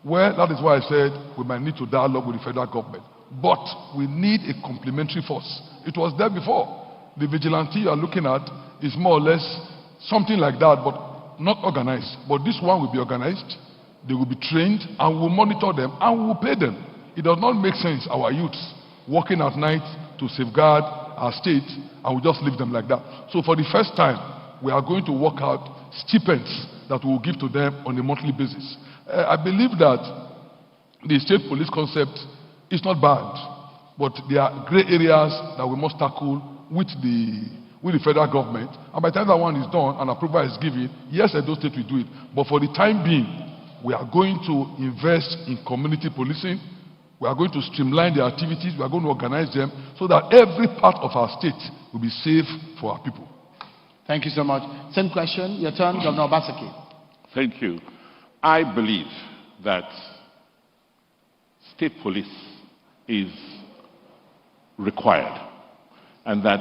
Well, that is why I said we might need to dialogue with the federal government. But we need a complementary force. It was there before. The vigilante you are looking at is more or less something like that, but not organized. But this one will be organized, they will be trained, and we'll monitor them, and we'll pay them. It does not make sense, our youths working at night to safeguard our state, and we just leave them like that. So for the first time, we are going to work out stipends that we will give to them on a monthly basis. I believe that the state police concept is not bad, but there are gray areas that we must tackle with the federal government. And by the time that one is done and approval is given, yes, Edo State will do it. But for the time being, we are going to invest in community policing. We are going to streamline the activities. We are going to organize them so that every part of our state will be safe for our people. Thank you so much. Same question. Your turn, Governor Obaseki. Thank you. I believe that state police is required, and that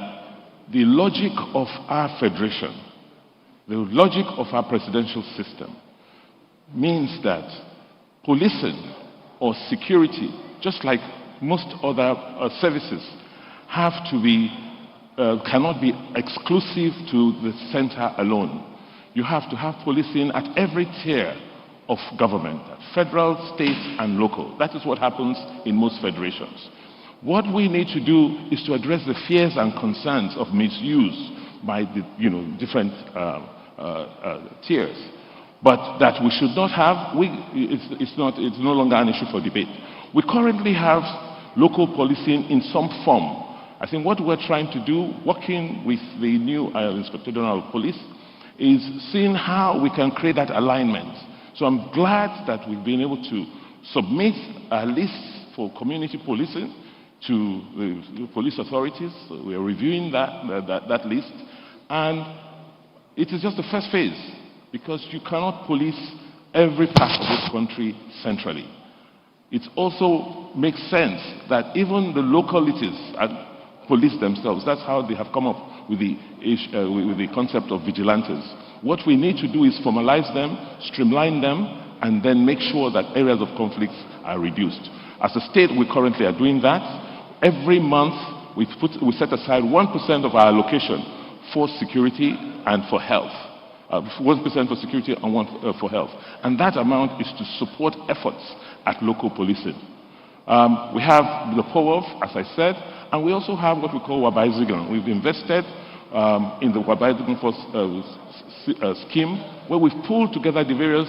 the logic of our federation, the logic of our presidential system, means that policing or security, just like most other services, have to be cannot be exclusive to the center alone. You have to have policing at every tier of government, federal, state, and local. That is what happens in most federations. What we need to do is to address the fears and concerns of misuse by the different tiers. But that we should not have, it's no longer an issue for debate. We currently have local policing in some form. I think what we're trying to do, working with the new Inspector General of Police, is seeing how we can create that alignment. So I'm glad that we've been able to submit a list for community policing to the police authorities. So we are reviewing that list, and it is just the first phase, because you cannot police every part of this country centrally. It also makes sense that even the localities police themselves. That's how they have come up with the concept of vigilantes. What we need to do is formalize them, streamline them, and then make sure that areas of conflicts are reduced. As a state, we currently are doing that. Every month, we set aside 1% of our allocation for security and for health. 1% for security and 1% for health. And that amount is to support efforts at local policing. We have the POWOF, as I said, and we also have what we call Wabaizigan. We've invested in the Wabaizigan scheme, where we've pulled together the various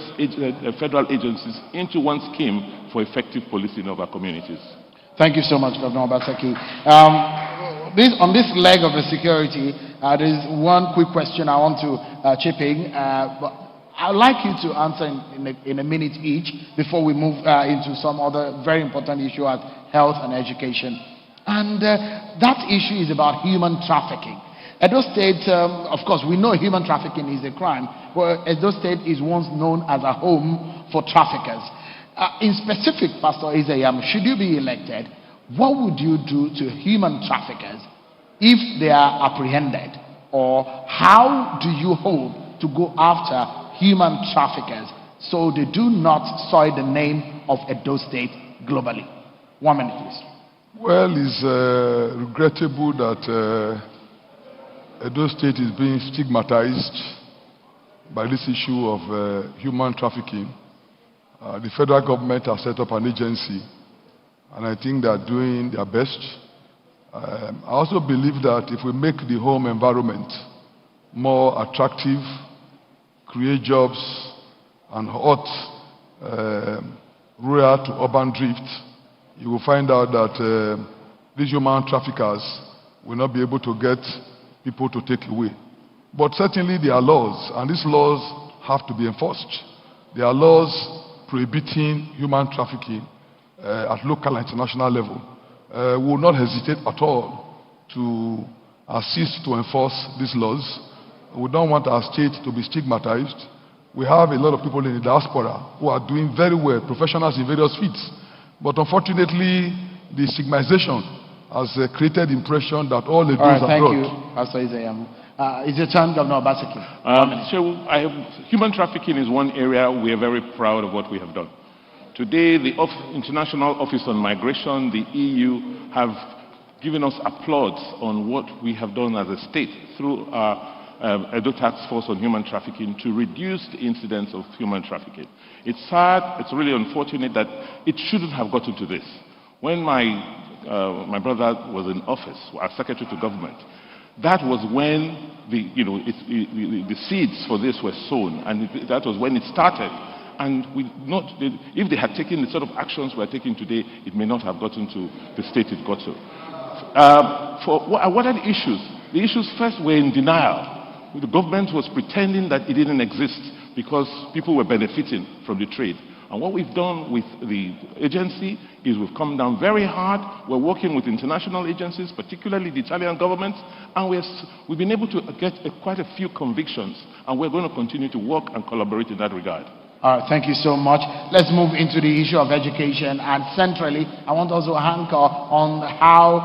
federal agencies into one scheme for effective policing of our communities. Thank you so much, Governor Obaseki. On this leg of the security, there is one quick question I want to chip in. I'd like you to answer in a minute each before we move into some other very important issue as health and education. And that issue is about human trafficking. Edo State, of course, we know human trafficking is a crime, but Edo State is once known as a home for traffickers. In specific, Pastor Iyamu, should you be elected, what would you do to human traffickers if they are apprehended? Or how do you hope to go after human traffickers so they do not soil the name of Edo State globally? 1 minute, please. Well, it's regrettable that Edo State is being stigmatized by this issue of human trafficking. The federal government has set up an agency, and I think they are doing their best. I also believe that if we make the home environment more attractive, create jobs, and halt rural to urban drift, you will find out that these human traffickers will not be able to get people to take away. But certainly there are laws, and these laws have to be enforced. There are laws prohibiting human trafficking at local and international level. We will not hesitate at all to assist to enforce these laws. We don't want our state to be stigmatized. We have a lot of people in the diaspora who are doing very well, professionals in various fields. But unfortunately, the stigmatization has created the impression that all they do is abroad. Thank you, Pastor Iyamu. Is your turn, Governor Obaseki? Human trafficking is one area we are very proud of what we have done. Today, the International Office on Migration, the EU, have given us applause on what we have done as a state through our Edo Task Force on Human Trafficking to reduce the incidence of human trafficking. It's sad, it's really unfortunate that it shouldn't have gotten to this. When my brother was in office, as Secretary to Government, that was when the seeds for this were sown, and that was when it started. And if they had taken the sort of actions we're taking today, it may not have gotten to the state it got to. What are the issues? The issues first were in denial. The government was pretending that it didn't exist because people were benefiting from the trade. And what we've done with the agency is we've come down very hard. We're working with international agencies, particularly the Italian government, and we've been able to get quite a few convictions, and we're going to continue to work and collaborate in that regard. All right, thank you so much. Let's move into the issue of education, and centrally, I want also to anchor on how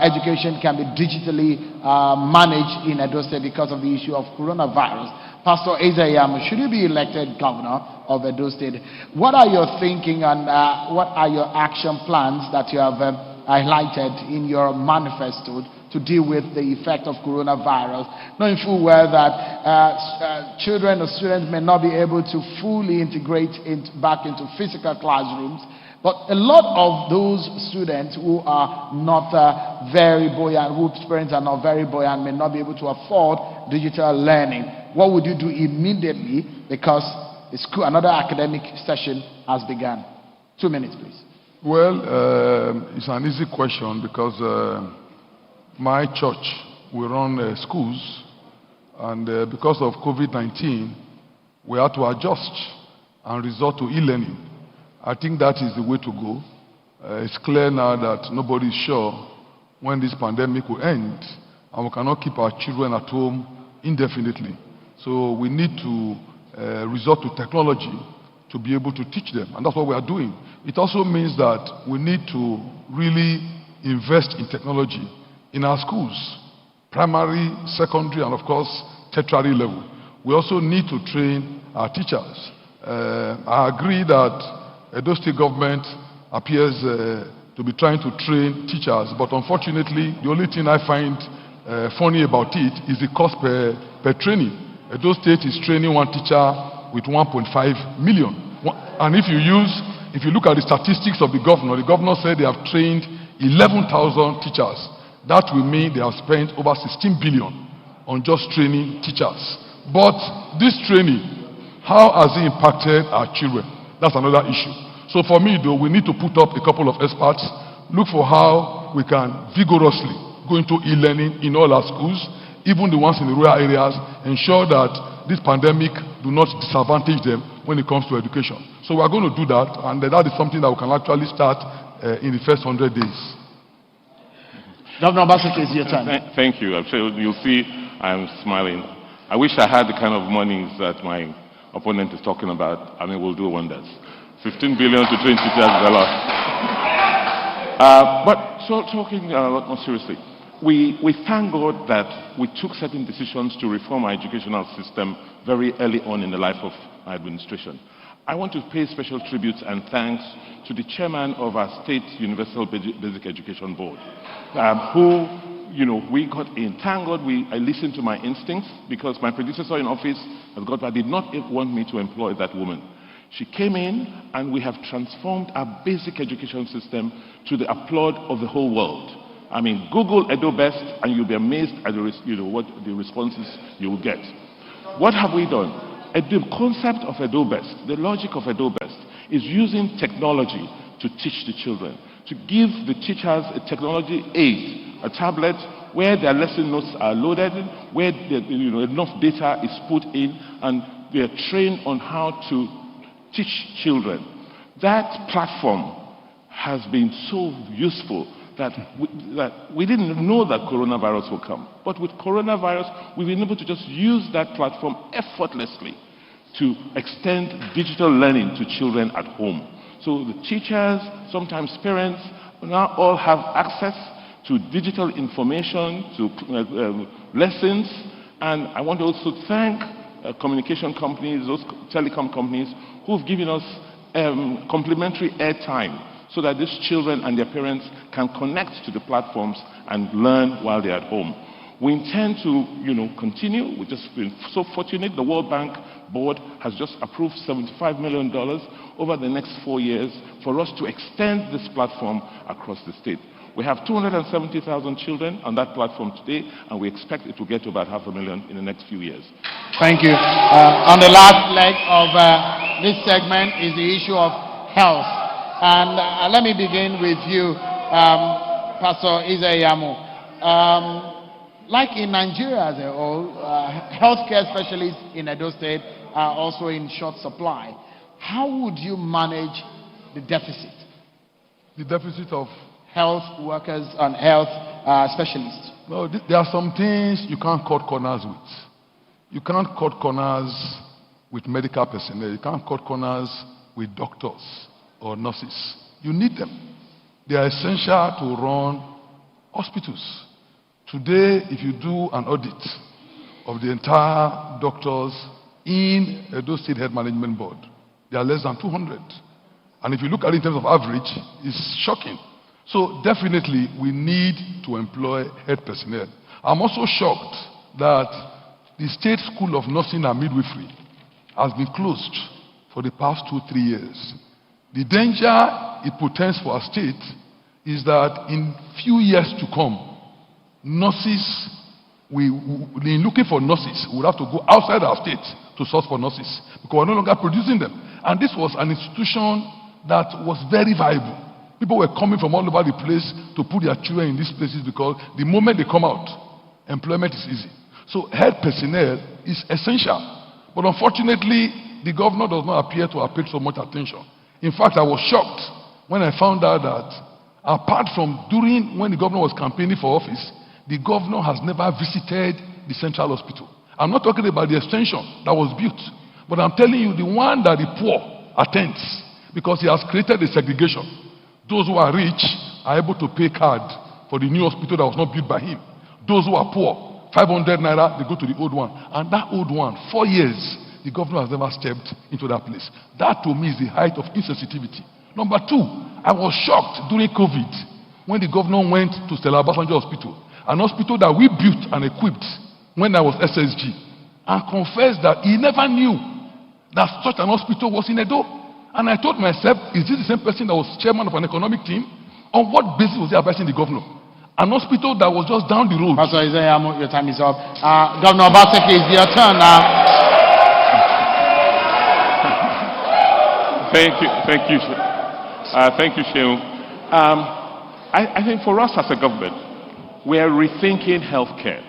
education can be digitally managed in Edo State because of the issue of coronavirus. Pastor Iyamu, should you be elected governor of Edo State, what are your thinking and what are your action plans that you have highlighted in your manifesto to deal with the effect of coronavirus, knowing full well that children or students may not be able to fully integrate back into physical classrooms, but a lot of those students who are not very buoyant, whose parents are not very buoyant, may not be able to afford digital learning. What would you do immediately, because another academic session has begun? 2 minutes, please. Well, it's an easy question because my church, we run schools, and because of COVID-19, we had to adjust and resort to e-learning. I think that is the way to go. It's clear now that nobody is sure when this pandemic will end, and we cannot keep our children at home indefinitely. So we need to resort to technology to be able to teach them, and that's what we are doing. It also means that we need to really invest in technology in our schools, primary, secondary, and of course, tertiary level. We also need to train our teachers. I agree that Edo State government appears to be trying to train teachers, but unfortunately, the only thing I find funny about it is the cost per training. Edo State is training one teacher with 1.5 million. And if you look at the statistics of the governor said they have trained 11,000 teachers. That will mean they have spent over 16 billion on just training teachers. But this training, how has it impacted our children? That's another issue. So for me, though, we need to put up a couple of experts, look for how we can vigorously go into e-learning in all our schools, even the ones in the rural areas, ensure that this pandemic do not disadvantage them when it comes to education. So we are going to do that, and that is something that we can actually start in the first 100 days. Governor Obaseki, it's your turn. Thank you. I'm sure you'll see I'm smiling. I wish I had the kind of monies that my opponent is talking about. I mean, we'll do wonders. 15 billion to 20 is a lot. But talking a lot more seriously, we thank God that we took certain decisions to reform our educational system very early on in the life of our administration. I want to pay special tributes and thanks to the chairman of our state Universal Basic Education Board, who, we got in. Thank God I listened to my instincts, because my predecessor in office, as God did not want me to employ that woman. She came in, and we have transformed our basic education system to the applaud of the whole world. I mean, Google Edo Best, and you'll be amazed at what the responses you will get. What have we done? The concept of Edo Best, the logic of Edo Best, is using technology to teach the children, to give the teachers a technology aid, a tablet where their lesson notes are loaded, where enough data is put in, and they are trained on how to teach children. That platform has been so useful that we didn't know that coronavirus will come. But with coronavirus, we've been able to just use that platform effortlessly to extend digital learning to children at home. So the teachers, sometimes parents, now all have access to digital information, to lessons. And I want to also thank communication companies, those telecom companies, who've given us complimentary airtime, so that these children and their parents can connect to the platforms and learn while they're at home. We intend to, continue. We've just been so fortunate. The World Bank Board has just approved $75 million over the next 4 years for us to extend this platform across the state. We have 270,000 children on that platform today, and we expect it will get to about 500,000 in the next few years. Thank you. On the last leg of this segment is the issue of health. And let me begin with you, Pastor Iyamu. Like in Nigeria as a whole, healthcare specialists in Edo State are also in short supply. How would you manage the deficit? The deficit of health workers and health specialists? No, there are some things you can't cut corners with. You can't cut corners with medical personnel. You can't cut corners with doctors or nurses. You need them. They are essential to run hospitals. Today, if you do an audit of the entire doctors in Edo State Health Management Board, there are less than 200. And if you look at it in terms of average, it's shocking. So definitely, we need to employ health personnel. I'm also shocked that the State School of Nursing and Midwifery has been closed for the past 2-3 years. The danger it portends for our state is that in few years to come, nurses, in looking for nurses, we would have to go outside our state to source for nurses because we're no longer producing them. And this was an institution that was very viable. People were coming from all over the place to put their children in these places because the moment they come out, employment is easy. So health personnel is essential. But unfortunately, the governor does not appear to have paid so much attention. In fact, I was shocked when I found out that apart from during when the governor was campaigning for office, the governor has never visited the central hospital. I'm not talking about the extension that was built, but I'm telling you the one that the poor attends because he has created a segregation. Those who are rich are able to pay card for the new hospital that was not built by him. Those who are poor, 500 naira, they go to the old one. And that old one, 4 years, the governor has never stepped into that place. That to me is the height of insensitivity. Number two, I was shocked during COVID when the governor went to Stella Obasanjo Hospital, an hospital that we built and equipped when I was SSG, and confessed that he never knew that such an hospital was in Edo. And I told myself, is this the same person that was chairman of an economic team? On what basis was he advising the governor? An hospital that was just down the road. Pastor Iyamu, your time is up. Governor Obaseki, it's your turn now. Thank you, Shehu. I think for us as a government, we are rethinking healthcare.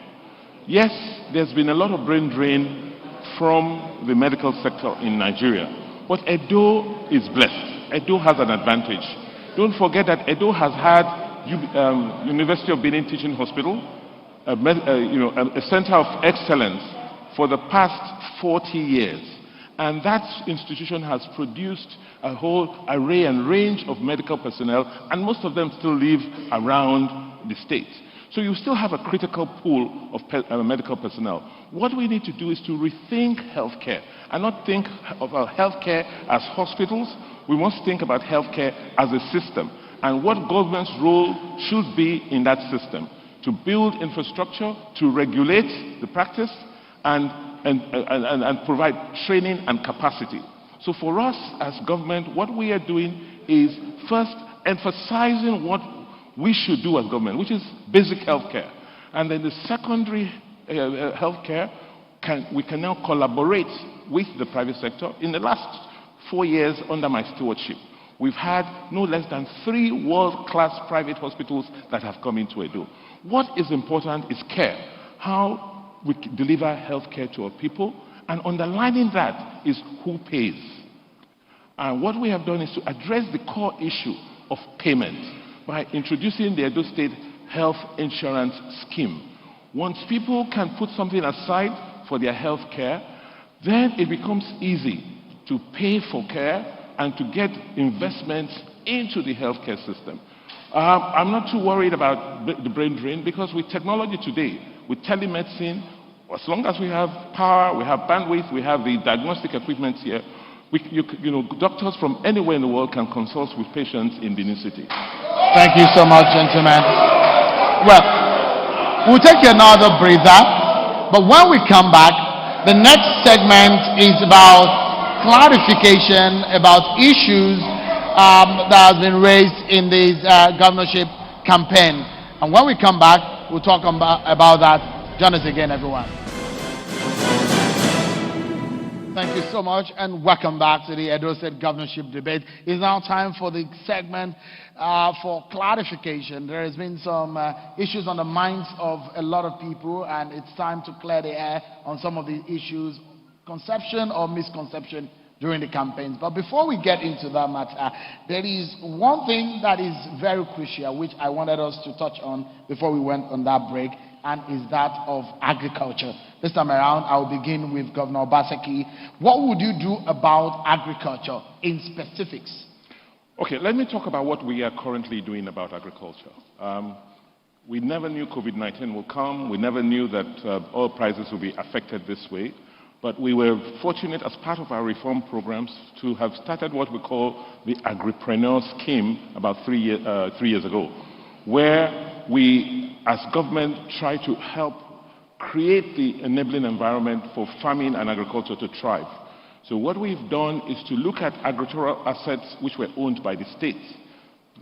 Yes, there's been a lot of brain drain from the medical sector in Nigeria. But Edo is blessed. Edo has an advantage. Don't forget that Edo has had University of Benin Teaching Hospital, a center of excellence for the past 40 years. And that institution has produced a whole array and range of medical personnel, and most of them still live around the state. So you still have a critical pool of medical personnel. What we need to do is to rethink healthcare and not think about healthcare as hospitals. We must think about healthcare as a system and what government's role should be in that system: to build infrastructure, to regulate the practice, and provide training and capacity. So for us as government, what we are doing is first emphasizing what we should do as government, which is basic healthcare. And then the secondary healthcare, we can now collaborate with the private sector. In the last 4 years under my stewardship, we've had no less than 3 world-class private hospitals that have come into Edo. What is important is care, how we deliver healthcare to our people, and underlining that is who pays. And what we have done is to address the core issue of payment by introducing the Edo State Health Insurance Scheme. Once people can put something aside for their health care, then it becomes easy to pay for care and to get investments into the healthcare system. I'm not too worried about the brain drain, because with technology today, with telemedicine, as long as we have power, we have bandwidth, we have the diagnostic equipment here, doctors from anywhere in the world can consult with patients in Benin City. Thank you so much, gentlemen. Well, we'll take another breather, but when we come back, the next segment is about clarification about issues that have been raised in this governorship campaign. And when we come back, we'll talk about that. Join us again, everyone. Thank you so much, and welcome back to the Edo State Governorship debate. It's now time for the segment for clarification. There has been some issues on the minds of a lot of people, and it's time to clear the air on some of the issues, conception or misconception during the campaigns. But before we get into that matter, there is one thing that is very crucial, which I wanted us to touch on before we went on that break, and is that of agriculture. This time around, I will begin with Governor Obaseki. What would you do about agriculture in specifics? Okay, let me talk about what we are currently doing about agriculture. We never knew COVID-19 will come. We never knew that oil prices will be affected this way. But we were fortunate, as part of our reform programs, to have started what we call the Agripreneur Scheme about 3 years ago, where we, as government, try to help create the enabling environment for farming and agriculture to thrive. So what we've done is to look at agricultural assets which were owned by the state,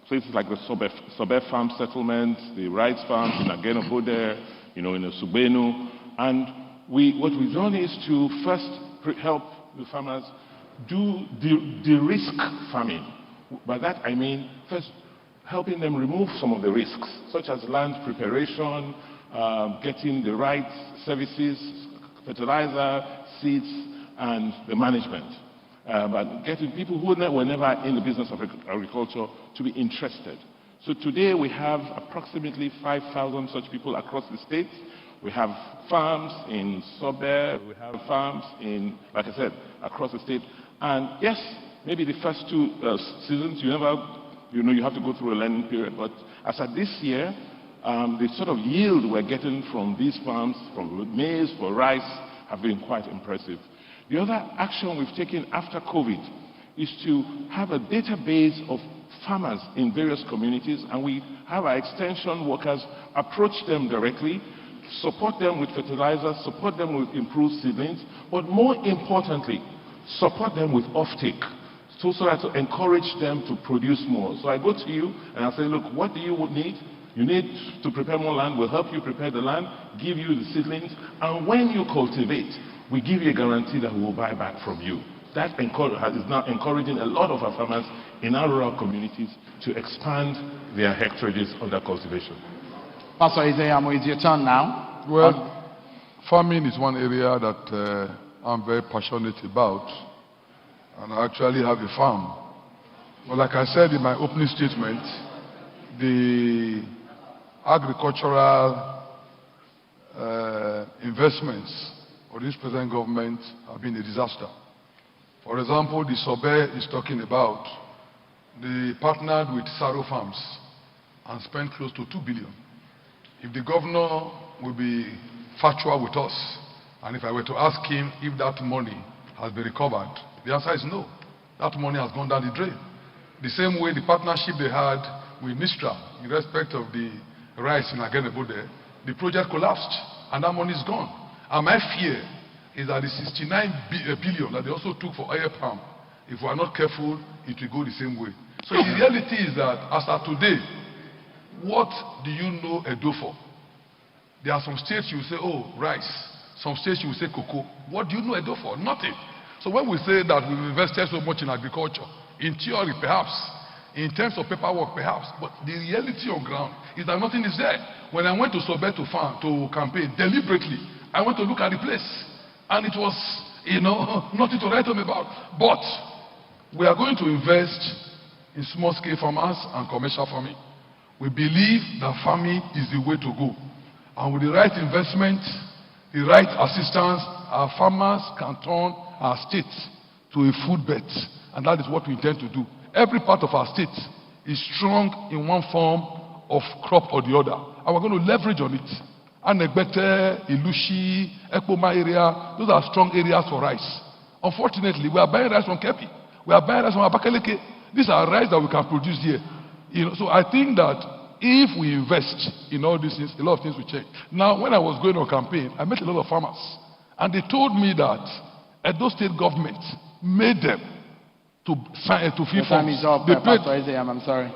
places like the Sobe farm settlements, the rice farms in Ageno-Bode, in Subenu, and what we've done is to first help the farmers do de-risk farming. By that I mean first helping them remove some of the risks, such as land preparation, getting the right services, fertilizer, seeds, and the management. But getting people who were never in the business of agriculture to be interested. So today we have approximately 5,000 such people across the state. We have farms in Sobe, we have farms in, like I said, across the state. And yes, maybe the first 2 seasons, you have to go through a learning period. But as at this year, the sort of yield we're getting from these farms, from maize, for rice, have been quite impressive. The other action we've taken after COVID is to have a database of farmers in various communities, and we have our extension workers approach them directly, support them with fertilizers, support them with improved seedlings, but more importantly, support them with offtake, so as to encourage them to produce more. So I go to you and I say, look, what do you need? You need to prepare more land. We'll help you prepare the land, give you the seedlings, and when you cultivate, we give you a guarantee that we will buy back from you. That is now encouraging a lot of our farmers in our rural communities to expand their hectareages under cultivation. Pastor Iyamu, it's your turn now. Well, farming is one area that I'm very passionate about. And I actually have a farm. But like I said in my opening statement, the agricultural investments of this present government have been a disaster. For example, the Sobe is talking about, they partnered with Saro Farms and spent close to 2 billion. If the governor will be factual with us, and if I were to ask him if that money has been recovered, the answer is no. That money has gone down the drain. The same way the partnership they had with Mistra in respect of the rice in Agenebode, the project collapsed and that money is gone. And my fear is that the 69 billion that they also took for oil palm, if we are not careful, it will go the same way. So the reality is that as of today, what do you know Edo for? There are some states you will say, oh, rice. Some states you will say cocoa. What do you know Edo for? Nothing. So when we say that we've invested so much in agriculture, in theory perhaps, in terms of paperwork perhaps, but the reality on ground is that nothing is there. When I went to Sobe to campaign, deliberately, I went to look at the place. And it was, nothing to write home about. But we are going to invest in small-scale farmers and commercial farming. We believe that farming is the way to go. And with the right investment, the right assistance, our farmers can turn our state to a food bet. And that is what we intend to do. Every part of our state is strong in one form of crop or the other. And we're going to leverage on it. Anegbete, Ilushi, Ekpoma area, those are strong areas for rice. Unfortunately, we are buying rice from Kepi. We are buying rice from Abakaleke. These are rice that we can produce here. So I think that if we invest in all these things, a lot of things will change. Now, when I was going on campaign, I met a lot of farmers. And they told me that Edo State government made them to sign to fill forms. Time is up, they paid. Pastor Isaiah, I'm sorry.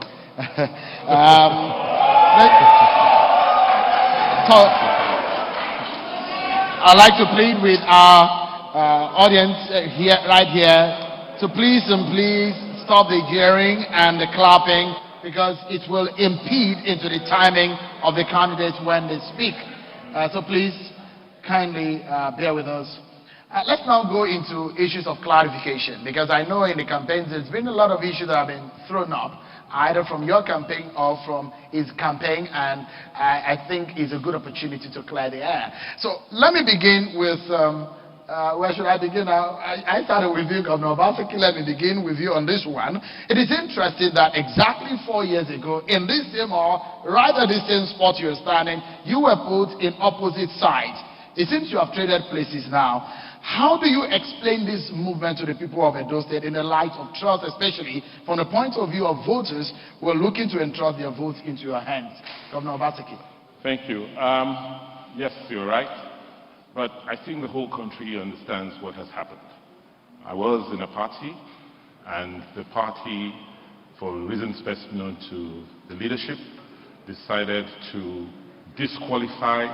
So, I'd like to plead with our audience right here to please stop the jeering and the clapping, because it will impede into the timing of the candidates when they speak. So please kindly bear with us. Let's now go into issues of clarification, because I know in the campaigns there's been a lot of issues that have been thrown up, either from your campaign or from his campaign, and I think it's a good opportunity to clear the air. So let me begin with, where should I begin now? I started with you, Governor Obaseki. Let me begin with you on this one. It is interesting that exactly 4 years ago, in this same hall, right at the same spot you're standing, you were put in opposite sides. It seems you have traded places now. How do you explain this movement to the people of Edo State in the light of trust, especially from the point of view of voters who are looking to entrust their votes into your hands? Governor Obaseki. Thank you. Yes, you're right. But I think the whole country understands what has happened. I was in a party, and the party, for reasons best known to the leadership, decided to disqualify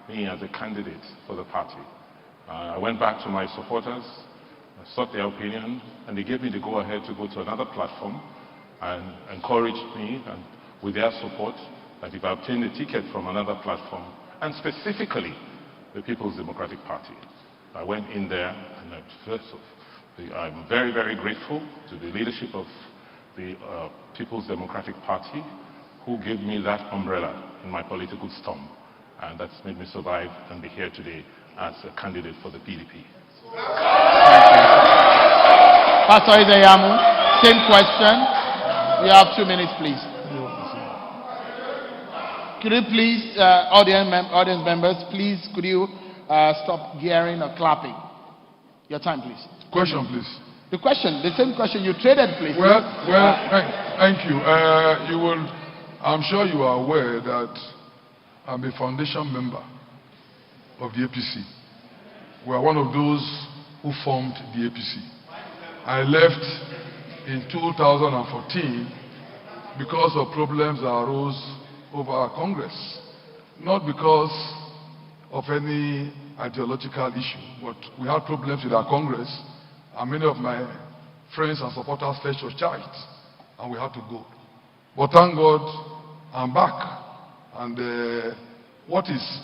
me as a candidate for the party. I went back to my supporters, I sought their opinion, and they gave me the go-ahead to go to another platform and encouraged me, and with their support, that if I obtained a ticket from another platform, and specifically the People's Democratic Party, I went in there, and I'm very, very grateful to the leadership of the People's Democratic Party, who gave me that umbrella in my political storm. And that's made me survive and be here today as a candidate for the PDP. Pastor Iyamu, same question. You have 2 minutes, please. Could you please, audience members, please, could you stop jeering or clapping? Your time, please. Question, please. The question, the same question you traded, please. Well, thank you. I'm sure you are aware that I'm a foundation member of the APC. We are one of those who formed the APC. I left in 2014 because of problems that arose over our Congress. Not because of any ideological issue, but we had problems with our Congress, and many of my friends and supporters fled to charge, and we had to go. But thank God, I'm back. And what is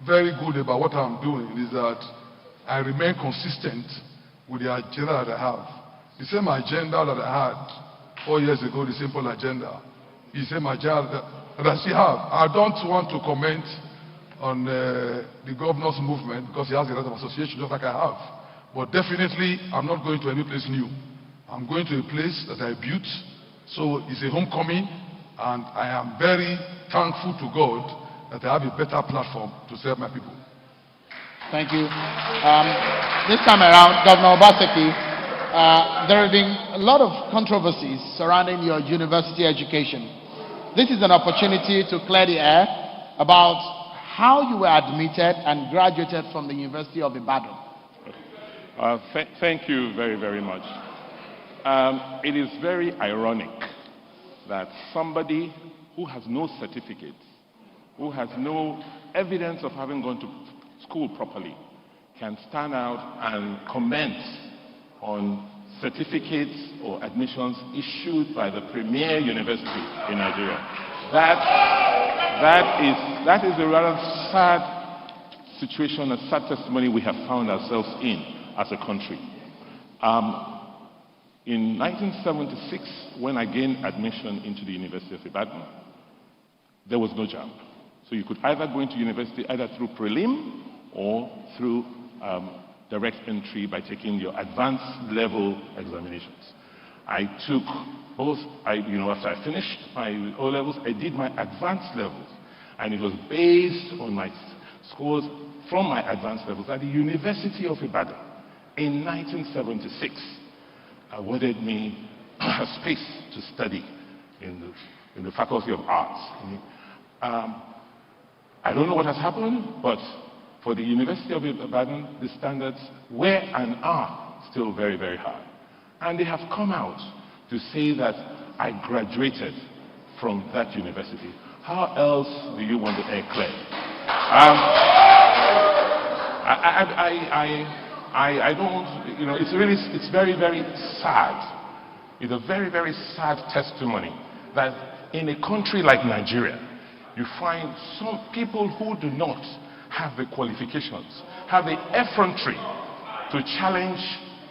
very good about what I'm doing is that I remain consistent with the agenda that I have. The same agenda that I had 4 years ago, the simple agenda, the same agenda that I still have. I don't want to comment on the governor's movement because he has a lot of association just like I have. But definitely, I'm not going to any place new. I'm going to a place that I built, so it's a homecoming, and I am very thankful to God that I have a better platform to serve my people. Thank you. This time around, Governor Obaseki, there have been a lot of controversies surrounding your university education. This is an opportunity to clear the air about how you were admitted and graduated from the University of Ibadan. Thank you very, very much. It is very ironic that somebody who has no certificates, who has no evidence of having gone to school properly, can stand out and comment on certificates or admissions issued by the premier university in Nigeria. That is a rather sad situation, a sad testimony we have found ourselves in as a country. In 1976, when I gained admission into the University of Ibadan, there was no JAMB. So you could either go into university either through prelim or through direct entry by taking your advanced level examinations. I took both, after I finished my O levels, I did my advanced levels. And it was based on my scores from my advanced levels at the University of Ibadan in 1976. Awarded me a space to study in the Faculty of Arts. I don't know what has happened, but for the University of Ibadan, the standards were and are still very, very high. And they have come out to say that I graduated from that university. How else do you want to air clear? I don't, it's very, very sad. It's a very, very sad testimony that in a country like Nigeria, you find some people who do not have the qualifications, have the effrontery to challenge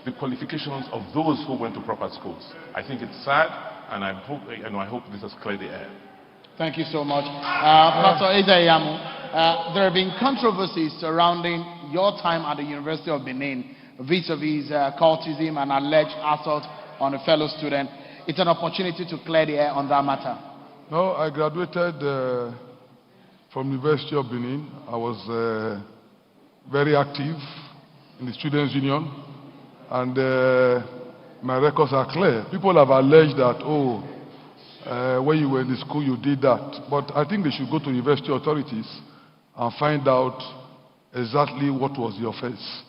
the qualifications of those who went to proper schools. I think it's sad, and I hope this has cleared the air. Thank you so much. Dr. Iyamu, there have been controversies surrounding your time at the University of Benin vis-a-vis cultism and alleged assault on a fellow student. It's an opportunity to clear the air on that matter. No, I graduated from University of Benin. I was very active in the Students' Union, and my records are clear. People have alleged that, when you were in the school, you did that. But I think they should go to university authorities and find out exactly what was the offense.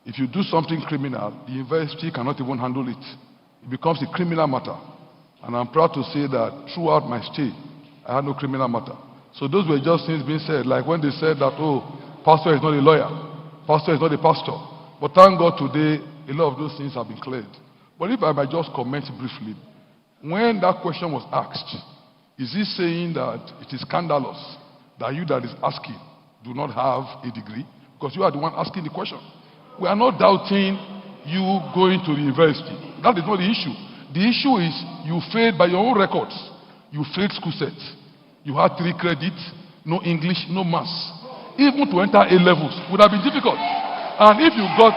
If you do something criminal, the university cannot even handle it. It becomes a criminal matter. And I'm proud to say that throughout my stay, I had no criminal matter. So those were just things being said, like when they said that, pastor is not a lawyer, pastor is not a pastor. But thank God today, a lot of those things have been cleared. But if I might just comment briefly, when that question was asked, is he saying that it is scandalous that you that is asking do not have a degree? Because you are the one asking the question. We are not doubting you going to the university. That is not the issue. The issue is you failed by your own records. You failed school sets. You had 3 credits, no English, no maths. Even to enter A levels would have been difficult. And if you got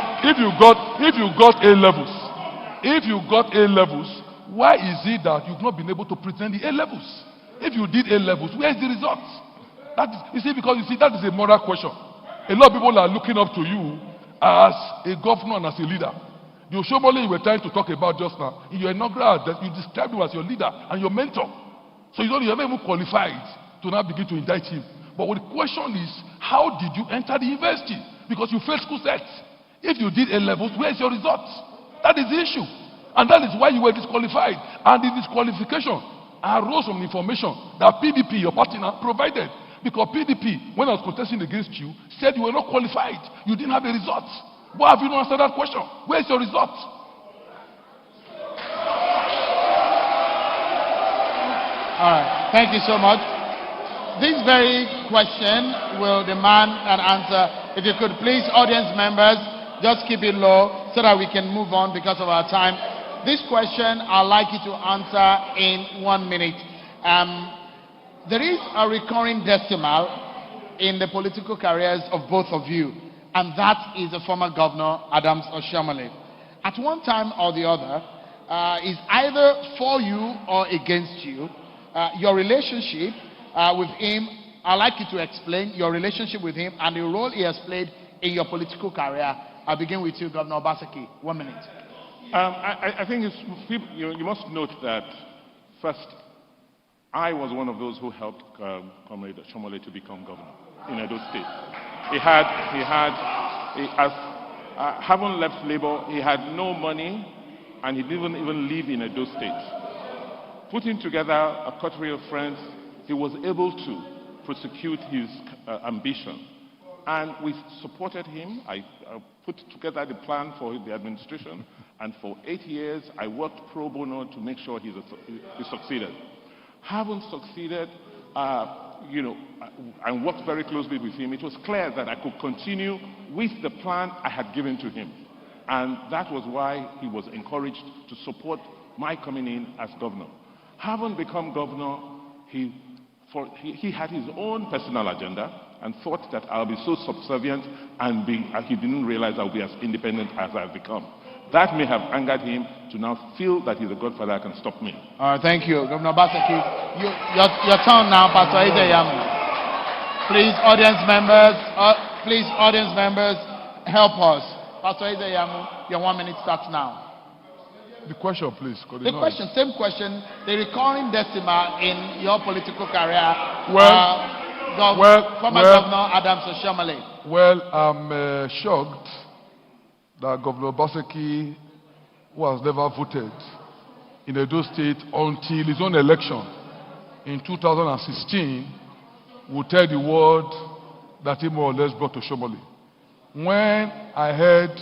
A levels, why is it that you've not been able to present the A levels? If you did A levels, where is the result? Because that is a moral question. A lot of people are looking up to you as a governor and as a leader. The Oshomole you were trying to talk about just now, in your inaugural address, you described him as your leader and your mentor. So you're not even qualified to now begin to indict him. But the question is, how did you enter the university? Because you failed school sets. If you did A levels, where is your result? That is the issue. And that is why you were disqualified. And the disqualification arose from information that PDP, your partner, provided. Because PDP, when I was contesting against you, said you were not qualified. You didn't have a result. Why have you not answered that question? Where is your result? All right. Thank you so much. This very question will demand an answer. If you could please, audience members, Just keep it low so that we can move on because of our time. This question, I'd like you to answer in 1 minute. There is a recurring decimal in the political careers of both of you, and that is the former Governor Adams Oshiomhole. At one time or the other, is either for you or against you. Your relationship with him, I'd like you to explain your relationship with him and the role he has played in your political career. I'll begin with you, Governor Obaseki. 1 minute. I think you must note that, first, I was one of those who helped Comrade Oshiomhole to become governor in Edo State. Having left Labour, he had no money, and he didn't even live in Edo State. Putting together a coterie of friends, he was able to prosecute his ambition. And we supported him. I put together the plan for the administration, and for 8 years, I worked pro bono to make sure he succeeded. Having succeeded, and worked very closely with him, it was clear that I could continue with the plan I had given to him. And that was why he was encouraged to support my coming in as governor. Having become governor, he had his own personal agenda and thought that I'll be so subservient and he didn't realize I'll be as independent as I've become. That may have angered him to now feel that he's a godfather that can stop me. All right, thank you. Governor Obaseki, your turn now, Pastor Iyamu. Please, audience members, help us. Pastor Iyamu, your 1 minute starts now. The question, please. The question, same question. The recurring decimal in your political career. Former Governor Adams Oshiomhole. Well, I'm shocked that Governor Obaseki, who has never voted in Edo State until his own election in 2016, would tell the world that he more or less brought Oshiomhole. When I heard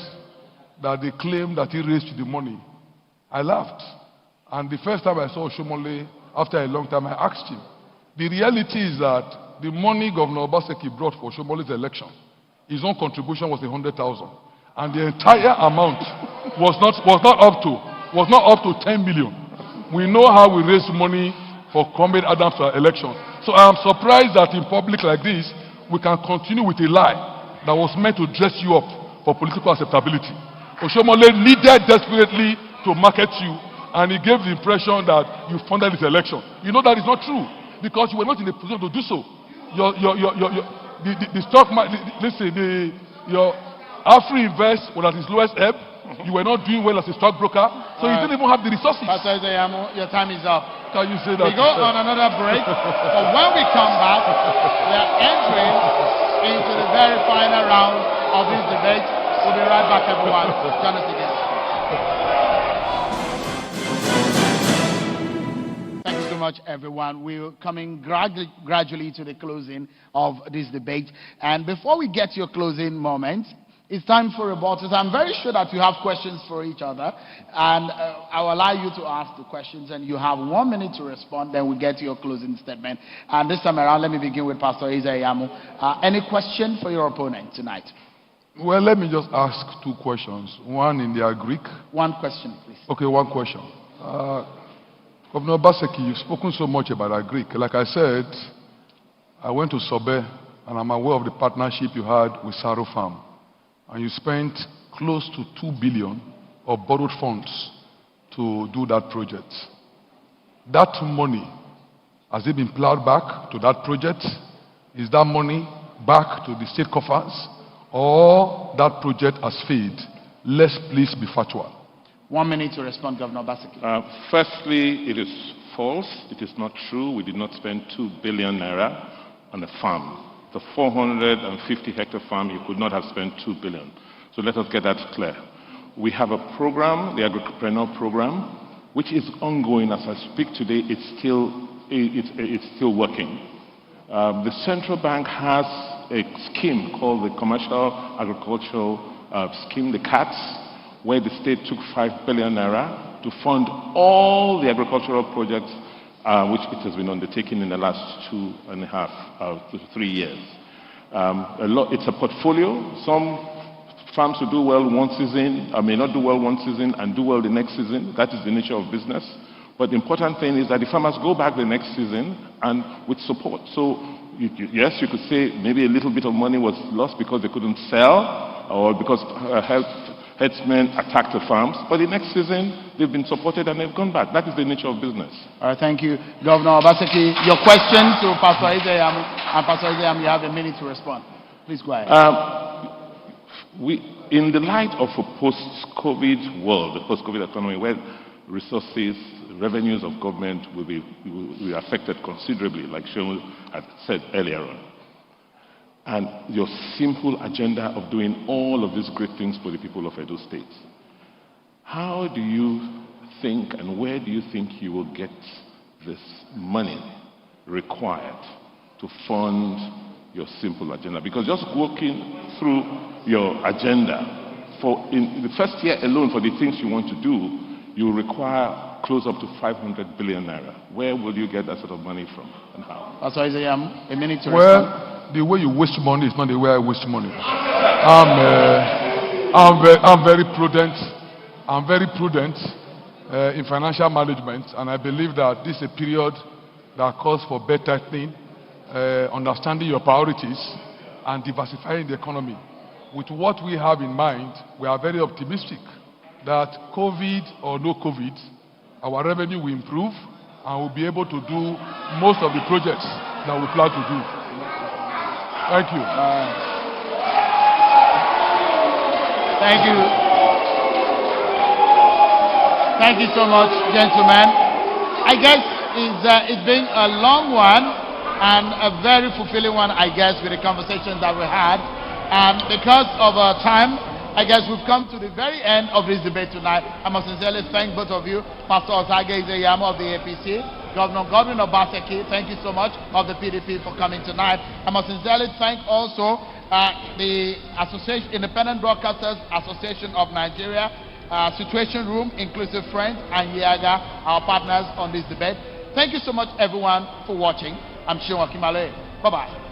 that they claimed that he raised the money, I laughed. And the first time I saw Oshiomhole, after a long time, I asked him. The reality is that the money Governor Obaseki brought for Oshiomhole's election, his own contribution was 100,000. And the entire amount was not up to 10 million. We know how we raise money for Comrade Adams' election. So I am surprised that in public like this, we can continue with a lie that was meant to dress you up for political acceptability. Oshiomhole needed desperately to market you, and he gave the impression that you funded his election. You know that is not true, because you were not in a position to do so. The stock market, your Afri Invest was at its lowest ebb. You were not doing well as a stockbroker, so you didn't even have the resources. Pastor Iyamu, your time is up. Can you say that? We go on another break, but when we come back, we are entering into the very final round of this debate. We'll be right back, everyone. Join us again. Thanks so much, everyone. We're coming gradually to the closing of this debate. And before we get to your closing moment, it's time for rebuttals. I'm very sure that you have questions for each other, and I'll allow you to ask the questions, and you have 1 minute to respond, then we'll get to your closing statement. And this time around, let me begin with Pastor Iyamu. Any question for your opponent tonight? Well, let me just ask 2 questions. One in their Greek. 1 question, please. Okay, 1 question. Governor Obaseki, you've spoken so much about our Greek. Like I said, I went to Sobe, and I'm aware of the partnership you had with Saro Farm. And you spent close to 2 billion of borrowed funds to do that project. That money, has it been plowed back to that project? Is that money back to the state coffers? Or that project has failed? Let's please be factual. 1 minute to respond, Governor Obaseki. Firstly, it is false. It is not true. We did not spend 2 billion naira on a farm. The 450-hectare farm, you could not have spent 2 billion. So let us get that clear. We have a program, the Agripreneur Program, which is ongoing as I speak today. It's still working. The central bank has a scheme called the Commercial Agricultural Scheme, the CATS, where the state took 5 billion naira to fund all the agricultural projects which it has been undertaking in the last 2.5 to 3 years. It's a portfolio. Some Farms will do well one season, may not do well one season and do well the next season. That is the nature of business. But the important thing is that the farmers go back the next season and with support. So yes, you could say maybe a little bit of money was lost because they couldn't sell or because herdsmen attacked the farms. But the next season, they've been supported and they've gone back. That is the nature of business. All right, thank you. Governor Obaseki, your question to Pastor Iyamu. And Pastor Iyamu, you have a minute to respond. Please go ahead. In the light of a post-COVID world, the post-COVID economy, where resources, revenues of government will be affected considerably, like Shehu had said earlier on, and your simple agenda of doing all of these great things for the people of Edo State, how do you think and where do you think you will get this money required to fund your simple agenda? Because just walking through your agenda, in the first year alone for the things you want to do, you require close up to 500 billion naira. Where will you get that sort of money from and how? Pastor Iyamu, a minute to respond. Well, the way you waste money is not the way I waste money. I'm very prudent. I'm very prudent in financial management, and I believe that this is a period that calls for better thing, understanding your priorities, and diversifying the economy. With what we have in mind, we are very optimistic that COVID or no COVID, our revenue will improve and we'll be able to do most of the projects that we plan to do. Thank you. Thank you. Thank you so much, gentlemen. I guess it's been a long one and a very fulfilling one, I guess, with the conversations that we had. And because of our time, I guess we've come to the very end of this debate tonight. I must sincerely thank both of you, Pastor Iyamu of the APC, Governor Obaseki, thank you so much, of the PDP for coming tonight. I must sincerely thank also the Independent Broadcasters Association of Nigeria, Situation Room, Inclusive Friends, and Yaga, our partners on this debate. Thank you so much, everyone, for watching. I'm Shehu Akimale. Bye-bye.